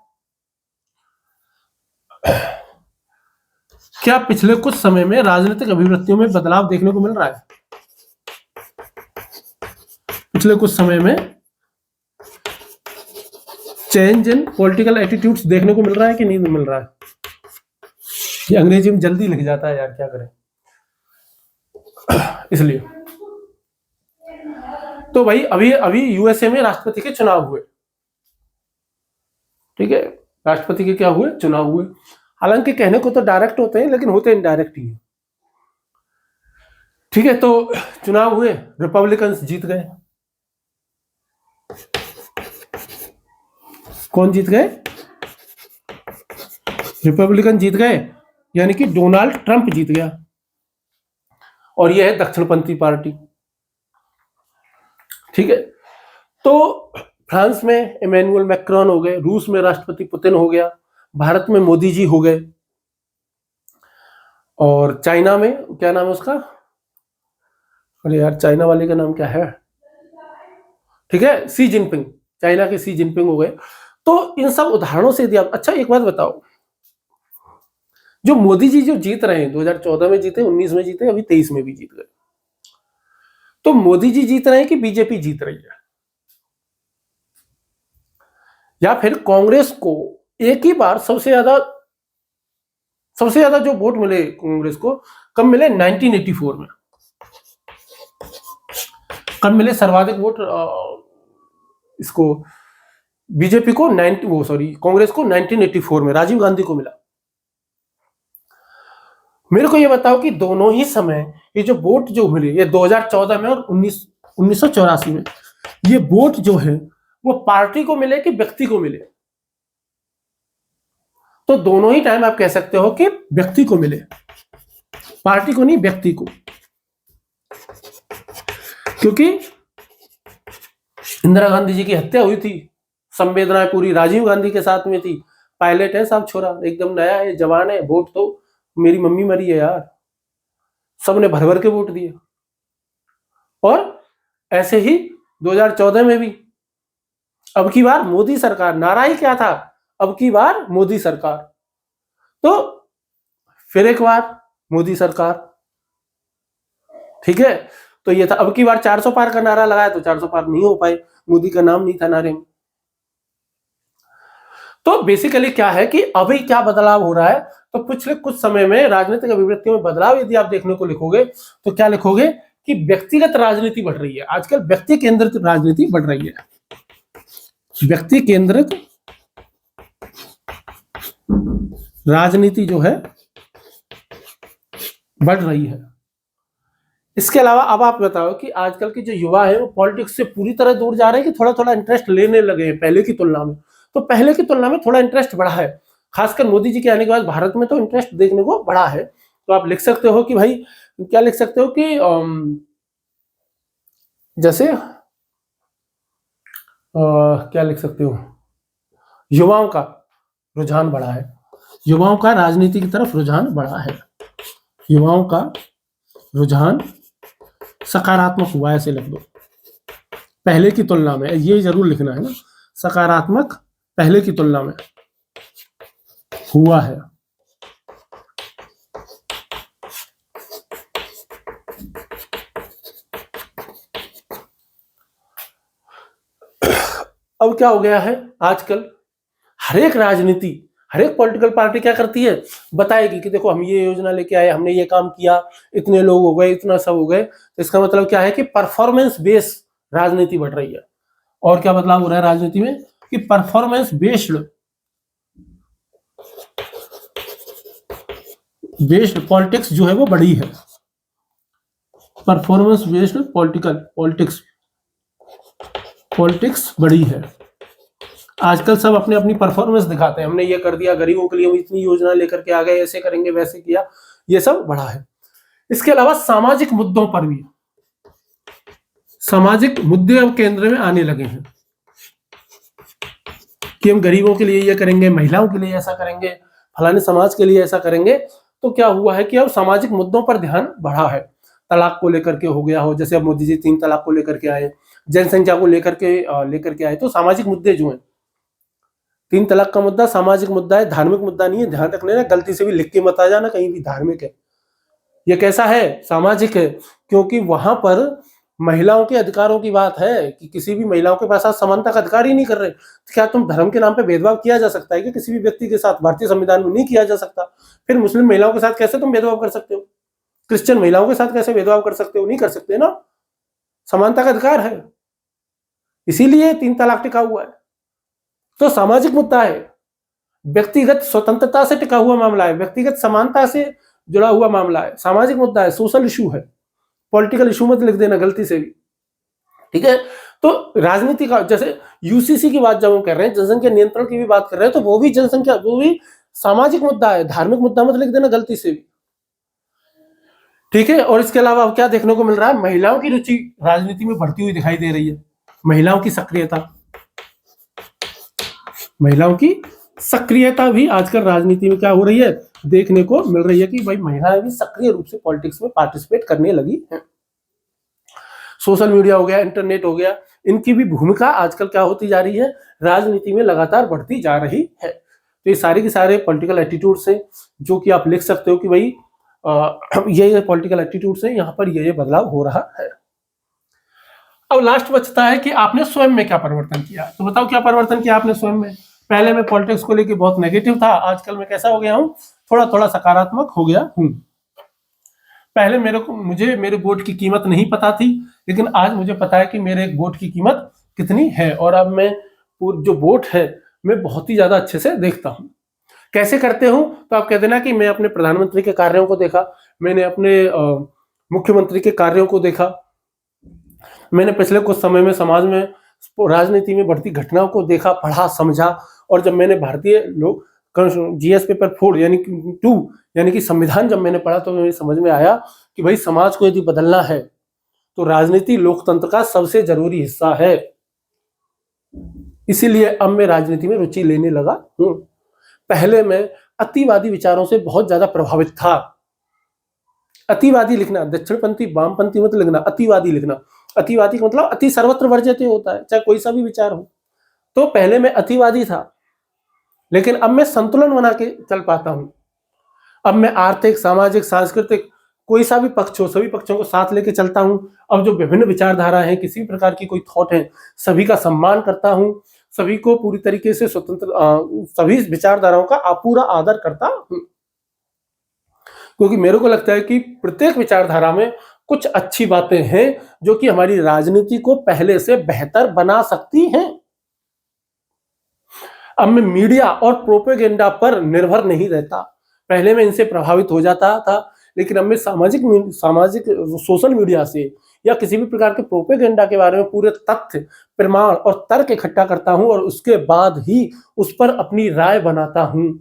Speaker 1: क्या पिछले कुछ समय में राजनीतिक अभिव्यक्तियों में बदलाव देखने को मिल रहा है। पिछले कुछ समय में चेंज इन पॉलिटिकल एटीट्यूड्स देखने को मिल रहा है कि नहीं मिल रहा है। ये अंग्रेजी में जल्दी लिख जाता है यार, क्या करें। इसलिए तो भाई अभी यूएसए में राष्ट्रपति के चुनाव हुए, ठीक है, राष्ट्रपति के क्या हुए, चुनाव हुए। हालांकि कहने को तो डायरेक्ट होते हैं लेकिन होते इनडायरेक्ट ही है, ठीक है। तो चुनाव हुए, रिपब्लिकन्स जीत गए। कौन जीत गए, रिपब्लिकन जीत गए, यानी कि डोनाल्ड ट्रंप जीत गया। और यह है दक्षिणपंथी पार्टी, ठीक है। तो फ्रांस में इमैनुअल मैक्रोन हो गए, रूस में राष्ट्रपति पुतिन हो गया, भारत में मोदी जी हो गए, और चाइना में क्या नाम है उसका, अरे यार चाइना वाले का नाम क्या है, ठीक है, सी जिनपिंग, चाइना के सी जिनपिंग हो गए। तो इन सब उदाहरणों से यदि आप, अच्छा एक बात बताओ, जो मोदी जी जो जीत रहे हैं, 2014 में जीते, 19 में जीते, अभी 23 में भी जीत गए, तो मोदी जी जीत रहे हैं कि बीजेपी जीत रही है, या फिर कांग्रेस को एक ही बार सबसे ज्यादा जो वोट मिले कांग्रेस को, कब मिले, 1984 में। कब मिले सर्वाधिक वोट इसको, बीजेपी को कांग्रेस को 1984 में राजीव गांधी को मिला। मेरे को ये बताओ कि दोनों ही समय ये जो वोट जो मिले, ये 2014 में और 1984 में, ये वोट जो है वो पार्टी को मिले कि व्यक्ति को मिले। तो दोनों ही टाइम आप कह सकते हो कि व्यक्ति को मिले, पार्टी को नहीं, व्यक्ति को। क्योंकि इंदिरा गांधी जी की हत्या हुई थी, संवेदनाएं पूरी राजीव गांधी के साथ में थी। पायलट है साहब, छोरा एकदम नया है, जवान है, वोट तो मेरी मम्मी मरी है यार, सबने भर भर के वोट दिए। और ऐसे ही 2014 में भी, अब की बार मोदी सरकार, नारा ही क्या था, अब की बार मोदी सरकार। तो फिर एक बार मोदी सरकार, ठीक है। तो ये था, अब की बार 400 पार का नारा लगाया तो 400 पार नहीं हो पाए, मोदी का नाम नहीं था नारे में। तो बेसिकली क्या है कि अभी क्या बदलाव हो रहा है, तो पिछले कुछ समय में राजनीतिक अभिव्यक्तियों में बदलाव यदि आप देखने को लिखोगे तो क्या लिखोगे कि व्यक्तिगत राजनीति बढ़ रही है। आजकल व्यक्ति केंद्रित राजनीति बढ़ रही है, व्यक्ति केंद्रित राजनीति जो है बढ़ रही है। इसके अलावा अब आप बताओ कि आजकल के जो युवा है वो पॉलिटिक्स से पूरी तरह दूर जा रहे हैं कि थोड़ा थोड़ा इंटरेस्ट लेने लगे हैं पहले की तुलना में। तो पहले की तुलना में थोड़ा इंटरेस्ट बढ़ा है, खासकर मोदी जी के आने के बाद भारत में तो इंटरेस्ट देखने को बढ़ा है। तो आप लिख सकते हो कि भाई, क्या लिख सकते हो कि जैसे क्या लिख सकते हो, युवाओं का रुझान बढ़ा है, युवाओं का राजनीति की तरफ रुझान बढ़ा है, युवाओं का रुझान सकारात्मक हुआ, ऐसे लिख दो। पहले की तुलना में, ये जरूर लिखना है ना, सकारात्मक पहले की तुलना में हुआ है। अब क्या हो गया है, आजकल हर एक राजनीति, हर एक पॉलिटिकल पार्टी क्या करती है, बताएगी कि देखो हम ये योजना लेके आए, हमने ये काम किया, इतने लोग हो गए, इतना सब हो गए। तो इसका मतलब क्या है कि परफॉर्मेंस बेस राजनीति बढ़ रही है। और क्या बदलाव हो रहा है राजनीति में कि परफॉर्मेंस बेस्ड पॉलिटिक्स जो है वो बड़ी है। परफॉर्मेंस बेस्ड पॉलिटिक्स बड़ी है। आजकल सब अपने अपनी परफॉर्मेंस दिखाते हैं, हमने ये कर दिया, गरीबों के लिए हम इतनी योजना लेकर के आ गए, ऐसे करेंगे, वैसे किया, ये सब बड़ा है। इसके अलावा सामाजिक मुद्दों पर भी, सामाजिक मुद्दे अब केंद्र में आने लगे हैं कि हम गरीबों के लिए ये करेंगे, महिलाओं के लिए ऐसा करेंगे, फलाने समाज के लिए ऐसा करेंगे। तो क्या हुआ है कि अब सामाजिक मुद्दों पर ध्यान बढ़ा है। तलाक को लेकर के हो गया हो, जैसे अब मोदी जी 3 तलाक को लेकर के आए, जनसंख्या को लेकर के आए। तो सामाजिक मुद्दे जो हैं, 3 तलाक का मुद्दा सामाजिक मुद्दा है, धार्मिक मुद्दा नहीं है। ध्यान रख लेना, गलती से भी लिख के मत आ जाना कहीं भी धार्मिक है। ये कैसा है, सामाजिक है, क्योंकि वहां पर महिलाओं के अधिकारों की बात है कि किसी भी महिलाओं के पास समानता का अधिकार ही नहीं कर रहे। तो क्या तुम धर्म के नाम पे भेदभाव किया जा सकता है कि किसी भी व्यक्ति के साथ? भारतीय संविधान में नहीं किया जा सकता। फिर मुस्लिम महिलाओं के साथ कैसे तुम भेदभाव कर सकते हो? क्रिश्चियन महिलाओं के साथ कैसे भेदभाव कर सकते हो? नहीं कर सकते ना, समानता का अधिकार है, इसीलिए 3 तलाक टिका हुआ है। तो सामाजिक मुद्दा है, व्यक्तिगत स्वतंत्रता से टिका हुआ मामला है, व्यक्तिगत समानता से जुड़ा हुआ मामला है, सामाजिक मुद्दा है, सोशल इशू है। पॉलिटिकल इशू मत लिख देना गलती से भी, ठीक है। तो राजनीति का, जैसे यूसीसी की बात जब हम कर रहे हैं, जनसंख्या नियंत्रण की भी बात कर रहे हैं, तो वो भी जनसंख्या, वो भी सामाजिक मुद्दा है, धार्मिक मुद्दा मत लिख देना गलती से भी, ठीक है। और इसके अलावा क्या देखने को मिल रहा है, महिलाओं की रुचि राजनीति में बढ़ती हुई दिखाई दे रही है। महिलाओं की सक्रियता भी आजकल राजनीति में क्या हो रही है, देखने को मिल रही है कि भाई महिलाएं भी सक्रिय रूप से पॉलिटिक्स में पार्टिसिपेट करने लगी हैं। सोशल मीडिया हो गया, इंटरनेट हो गया, इनकी भी भूमिका आजकल क्या होती जा रही है, राजनीति में लगातार बढ़ती जा रही है। तो ये सारे के सारे पॉलिटिकल एटीट्यूड्स हैं जो कि आप लिख सकते हो कि भाई ये पॉलिटिकल एटीट्यूड्स हैं, यहाँ पर ये बदलाव हो रहा है। अब लास्ट बचता है कि आपने स्वयं में क्या परिवर्तन किया। तो बताओ क्या परिवर्तन किया आपने स्वयं में। पहले मैं पॉलिटिक्स को लेकर बहुत नेगेटिव था, आजकल मैं कैसा हो गया हूँ, थोड़ा थोड़ा सकारात्मक हो गया हूँ। पहले मुझे मेरे वोट की कीमत नहीं पता थी, लेकिन आज मुझे पता है कि मेरे वोट की कीमत कितनी है। और अब मैं जो वोट है मैं बहुत ही ज्यादा अच्छे से देखता हूँ। कैसे करते हूँ, तो आप कह देना कि मैं अपने प्रधानमंत्री के कार्यों को देखा, मैंने अपने मुख्यमंत्री के कार्यों को देखा, मैंने पिछले कुछ समय में समाज में, राजनीति में बढ़ती घटनाओं को देखा, पढ़ा, समझा। और जब मैंने भारतीय लोग जीएस पेपर 4 यानी कि 2 यानी कि संविधान जब मैंने पढ़ा, तो मुझे समझ में आया कि भाई समाज को यदि बदलना है तो राजनीति लोकतंत्र का सबसे जरूरी हिस्सा है। इसीलिए अब मैं राजनीति में रुचि लेने लगा हूं। पहले मैं अतिवादी विचारों से बहुत ज्यादा प्रभावित था। अतिवादी लिखना, दक्षिणपंथी वामपंथी मत लिखना, अतिवादी लिखना। अतिवादी का मतलब अति सर्वत्र वर्ज्यते होता है, चाहे कोई सा भी विचार हो। तो पहले मैं अतिवादी था, लेकिन अब मैं संतुलन बना के चल पाता हूं। अब मैं आर्थिक, सामाजिक, सांस्कृतिक कोई सा भी पक्ष हो, सभी पक्षों को साथ लेके चलता हूं। अब जो विभिन्न विचारधारा है, किसी प्रकार की कोई थॉट है, सभी का सम्मान करता हूं, सभी को पूरी तरीके से स्वतंत्र, सभी विचारधाराओं का पूरा आदर करता हूं। क्योंकि मेरे को लगता है कि प्रत्येक विचारधारा में कुछ अच्छी बातें हैं जो कि हमारी राजनीति को पहले से बेहतर बना सकती हैं। अब मैं मीडिया और प्रोपेगेंडा पर निर्भर नहीं रहता। पहले मैं इनसे प्रभावित हो जाता था, लेकिन अब मैं सामाजिक सोशल मीडिया से या किसी भी प्रकार के प्रोपेगेंडा के बारे में पूरे तथ्य, प्रमाण और तर्क इकट्ठा करता हूं और उसके बाद ही उस पर अपनी राय बनाता हूं।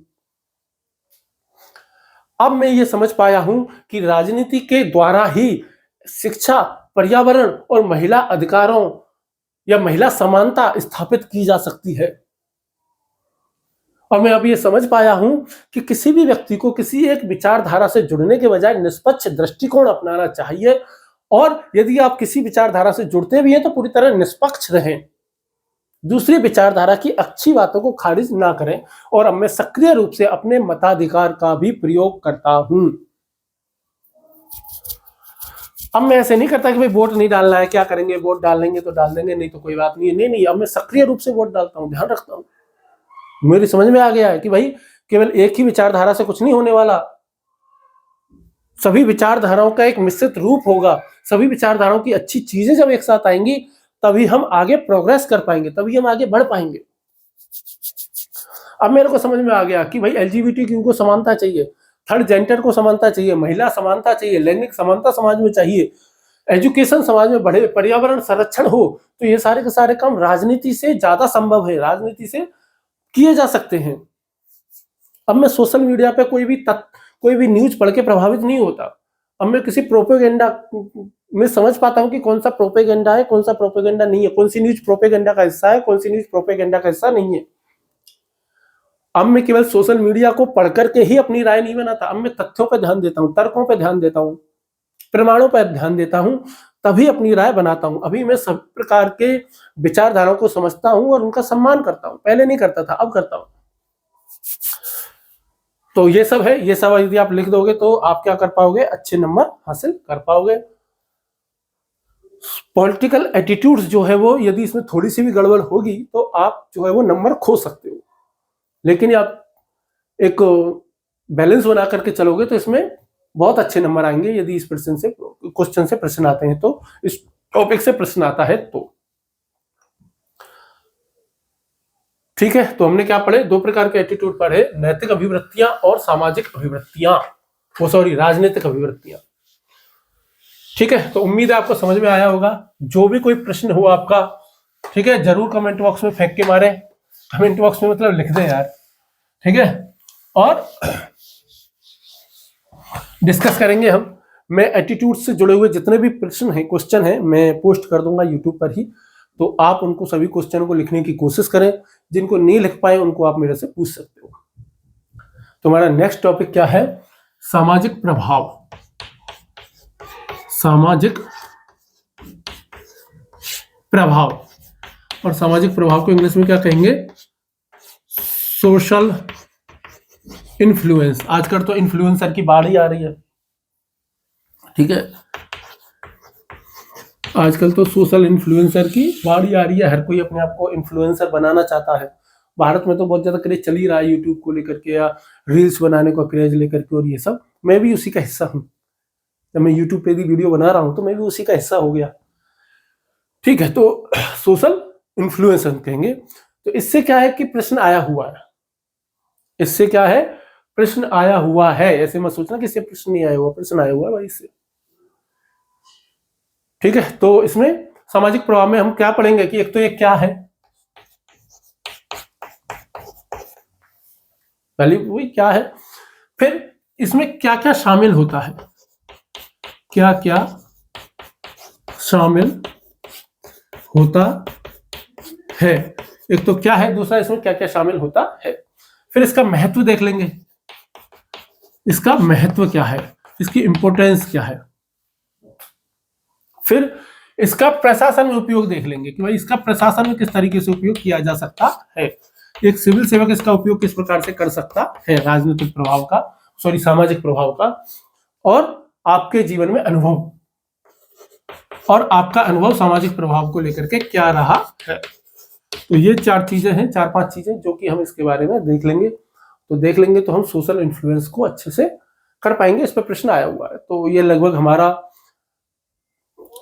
Speaker 1: अब मैं ये समझ पाया हूं कि राजनीति के द्वारा ही शिक्षा, पर्यावरण और महिला अधिकारों या महिला समानता स्थापित की जा सकती है। और मैं अब ये समझ पाया हूं कि किसी भी व्यक्ति को किसी एक विचारधारा से जुड़ने के बजाय निष्पक्ष दृष्टिकोण अपनाना चाहिए और यदि आप किसी विचारधारा से जुड़ते भी हैं तो पूरी तरह निष्पक्ष रहें, दूसरी विचारधारा की अच्छी बातों को खारिज ना करें। और अब मैं सक्रिय रूप से अपने मताधिकार का भी प्रयोग करता हूं। अब मैं ऐसे नहीं करता कि भाई वोट नहीं डालना है, क्या करेंगे, वोट डाल लेंगे तो डाल देंगे, नहीं तो कोई बात नहीं है। नहीं, अब मैं सक्रिय रूप से वोट डालता हूं, ध्यान रखता हूं। मेरी समझ में आ गया है कि भाई केवल एक ही विचारधारा से कुछ नहीं होने वाला, सभी विचारधाराओं का एक मिश्रित रूप होगा। सभी विचारधाराओं की अच्छी चीजें जब एक साथ आएंगी तभी हम आगे प्रोग्रेस कर पाएंगे, तभी हम आगे बढ़ पाएंगे। अब मेरे को समझ में आ गया कि भाई LGBTQ को समानता चाहिए, थर्ड जेंडर को समानता चाहिए, महिला समानता चाहिए, लैंगिक समानता समाज में चाहिए, एजुकेशन समाज में बढ़े, पर्यावरण संरक्षण हो। तो ये सारे के सारे काम राजनीति से ज्यादा संभव है, राजनीति से किए जा सकते हैं। अब मैं सोशल मीडिया पे कोई भी न्यूज पढ़ के प्रभावित नहीं होता। अब मैं किसी प्रोपेगेंडा में समझ पाता हूं कि कौन सा प्रोपेगेंडा है, कौन सा प्रोपेगेंडा नहीं है, कौन सी न्यूज प्रोपेगेंडा का हिस्सा है, कौन सी न्यूज प्रोपेगेंडा का हिस्सा नहीं है। अब मैं केवल सोशल मीडिया को पढ़ करके ही अपनी राय नहीं बनाता, अब मैं तथ्यों पर ध्यान देता हूं, तर्कों पर ध्यान देता हूं, प्रमाणों पर ध्यान देता हूं, तभी अपनी राय बनाता हूं। अभी मैं सब प्रकार के विचारधाराओं को समझता हूं और उनका सम्मान करता हूं। पहले नहीं करता था, अब करता हूं। तो ये सब है, ये सब यदि आप लिख दोगे तो आप क्या कर पाओगे, अच्छे नंबर हासिल कर पाओगे। पॉलिटिकल एटीट्यूड्स जो है वो यदि इसमें थोड़ी सी भी गड़बड़ होगी तो आप जो है वो नंबर खो सकते हो। लेकिन आप एक बैलेंस बना करके चलोगे तो इसमें बहुत अच्छे नंबर आएंगे, यदि इस क्वेश्चन से प्रश्न आते हैं, तो इस टॉपिक से प्रश्न आता है तो। ठीक है, तो हमने क्या पढ़े, दो प्रकार के एटीट्यूड पढ़े, नैतिक अभिवृत्तियां और सामाजिक अभिवृत्तियां, राजनीतिक अभिवृत्तियां। ठीक है, तो उम्मीद है आपको समझ में आया होगा। जो भी कोई प्रश्न हो आपका, ठीक है, जरूर कमेंट बॉक्स में फेंक के मारे, कमेंट बॉक्स में मतलब लिख दे यार, ठीक है, और डिस्कस करेंगे हम। मैं एटीट्यूड से जुड़े हुए जितने भी प्रश्न हैं, क्वेश्चन हैं, मैं पोस्ट कर दूंगा यूट्यूब पर ही, तो आप उनको सभी क्वेश्चनों को लिखने की कोशिश करें। जिनको नहीं लिख पाए उनको आप मेरे से पूछ सकते हो। तो हमारा नेक्स्ट टॉपिक क्या है, सामाजिक प्रभाव। सामाजिक प्रभाव, और सामाजिक प्रभाव को इंग्लिश में क्या कहेंगे, सोशल इन्फ्लुएंस। आजकल तो इन्फ्लुएंसर की बाढ़ ही आ रही है, ठीक है, आजकल तो सोशल इन्फ्लुएंसर की बाढ़ ही आ रही है। हर कोई अपने आप को इन्फ्लुएंसर बनाना चाहता है। भारत में तो बहुत ज्यादा क्रेज चल ही रहा है यूट्यूब को लेकर के, या रील्स बनाने का क्रेज लेकर के, और ये सब मैं भी उसी का हिस्सा हूं। जब मैं यूट्यूब पे भी वीडियो बना रहा हूं तो मैं भी उसी का हिस्सा हो गया। ठीक है, तो सोशल इन्फ्लुएंसर कहेंगे। तो इससे क्या है कि प्रश्न आया हुआ है, इससे क्या है, प्रश्न आया हुआ है। ऐसे मत सोचना कि इससे प्रश्न नहीं आया हुआ, प्रश्न आया हुआ है भाई इससे। ठीक है, तो इसमें सामाजिक प्रभाव में हम क्या पढ़ेंगे कि एक तो ये क्या है, पहले वही क्या है, फिर इसमें क्या क्या शामिल होता है, क्या क्या शामिल होता है, एक तो क्या है, दूसरा इसमें क्या क्या शामिल होता है। फिर इसका महत्व देख लेंगे, इसका महत्व क्या है, इसकी इंपॉर्टेंस क्या है। फिर इसका प्रशासन में उपयोग देख लेंगे कि भाई इसका प्रशासन में किस तरीके से उपयोग किया जा सकता है। एक सिविल सेवक इसका उपयोग किस प्रकार से कर सकता है, राजनीतिक प्रभाव का, सामाजिक प्रभाव का, और आपके जीवन में अनुभव, और आपका अनुभव सामाजिक प्रभाव को लेकर के क्या रहा है। तो ये चार चीजें हैं, 4-5 चीजें जो कि हम इसके बारे में देख लेंगे। तो देख लेंगे तो हम सोशल इन्फ्लुएंस को अच्छे से कर पाएंगे। इस पर प्रश्न आया हुआ है। तो ये लगभग हमारा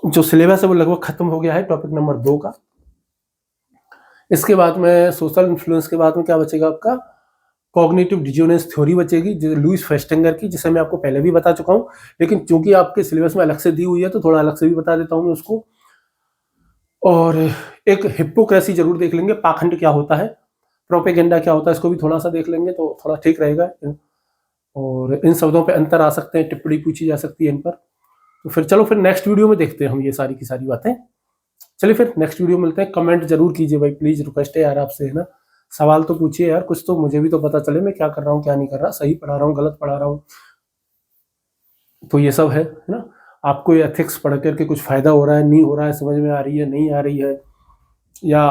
Speaker 1: जो सिलेबस है वो लगभग खत्म हो गया है, टॉपिक नंबर 2 का। इसके बाद में सोशल इन्फ्लुएंस के बाद में क्या बचेगा आपका, कॉग्निटिव डिसोनेंस थ्योरी बचेगी, लुईस फेस्टिंगर की, जिसे मैं आपको पहले भी बता चुका हूं, लेकिन चूंकि आपके सिलेबस में अलग से दी हुई है तो थोड़ा अलग से भी बता देता हूं मैं उसको। और एक हिप्पोक्रेसी जरूर देख लेंगे, पाखंड क्या होता है, प्रोपेगेंडा क्या होता है, इसको भी थोड़ा सा देख लेंगे तो थोड़ा ठीक रहेगा। और इन शब्दों पे अंतर आ सकते हैं, टिप्पणी पूछी जा सकती है इन पर। तो फिर चलो फिर नेक्स्ट वीडियो में देखते हैं हम ये सारी की सारी बातें। चलिए फिर नेक्स्ट वीडियो मिलते हैं। कमेंट जरूर कीजिए भाई, प्लीज रिक्वेस्ट है यार आपसे, है ना, सवाल तो पूछिए यार, कुछ तो मुझे भी तो पता चले मैं क्या कर रहा हूँ क्या नहीं कर रहा, सही पढ़ा रहा हूँ गलत पढ़ा रहा हूँ। तो ये सब है ना। आपको ये एथिक्स पढ़ करके कुछ फ़ायदा हो रहा है, नहीं हो रहा है, समझ में आ रही है, नहीं आ रही है, या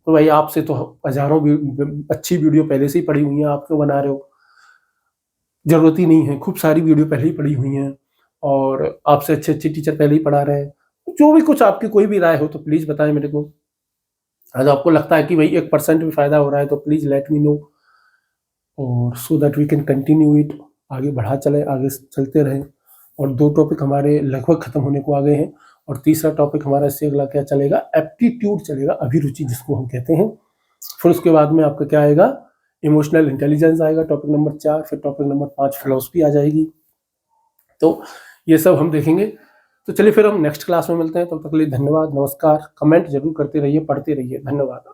Speaker 1: तो भाई आपसे तो हज़ारों अच्छी वीडियो पहले से ही पड़ी हुई हैं, आप क्यों बना रहे हो? ज़रूरत ही नहीं है, खूब सारी वीडियो पहले ही पड़ी हुई हैं और आपसे अच्छे-अच्छे टीचर पहले ही पढ़ा रहे हैं। जो भी कुछ आपकी कोई भी राय हो तो प्लीज़ बताएँ मेरे को। अगर आपको लगता है कि भाई 1% भी फ़ायदा हो रहा है तो प्लीज़ लेट मी नो, और so that we can continue it, आगे बढ़ा चलें, आगे चलते रहें। और 2 टॉपिक हमारे लगभग खत्म होने को आ गए हैं और तीसरा टॉपिक हमारा इससे अगला क्या चलेगा, एप्टीट्यूड चलेगा, अभिरुचि जिसको हम कहते हैं। फिर उसके बाद में आपका क्या आएगा, इमोशनल इंटेलिजेंस आएगा टॉपिक नंबर 4, फिर टॉपिक नंबर 5 फिलॉसफी आ जाएगी। तो ये सब हम देखेंगे। तो चलिए फिर हम नेक्स्ट क्लास में मिलते हैं, तब तक के लिए धन्यवाद, नमस्कार। कमेंट जरूर करते रहिए, पढ़ते रहिए, धन्यवाद।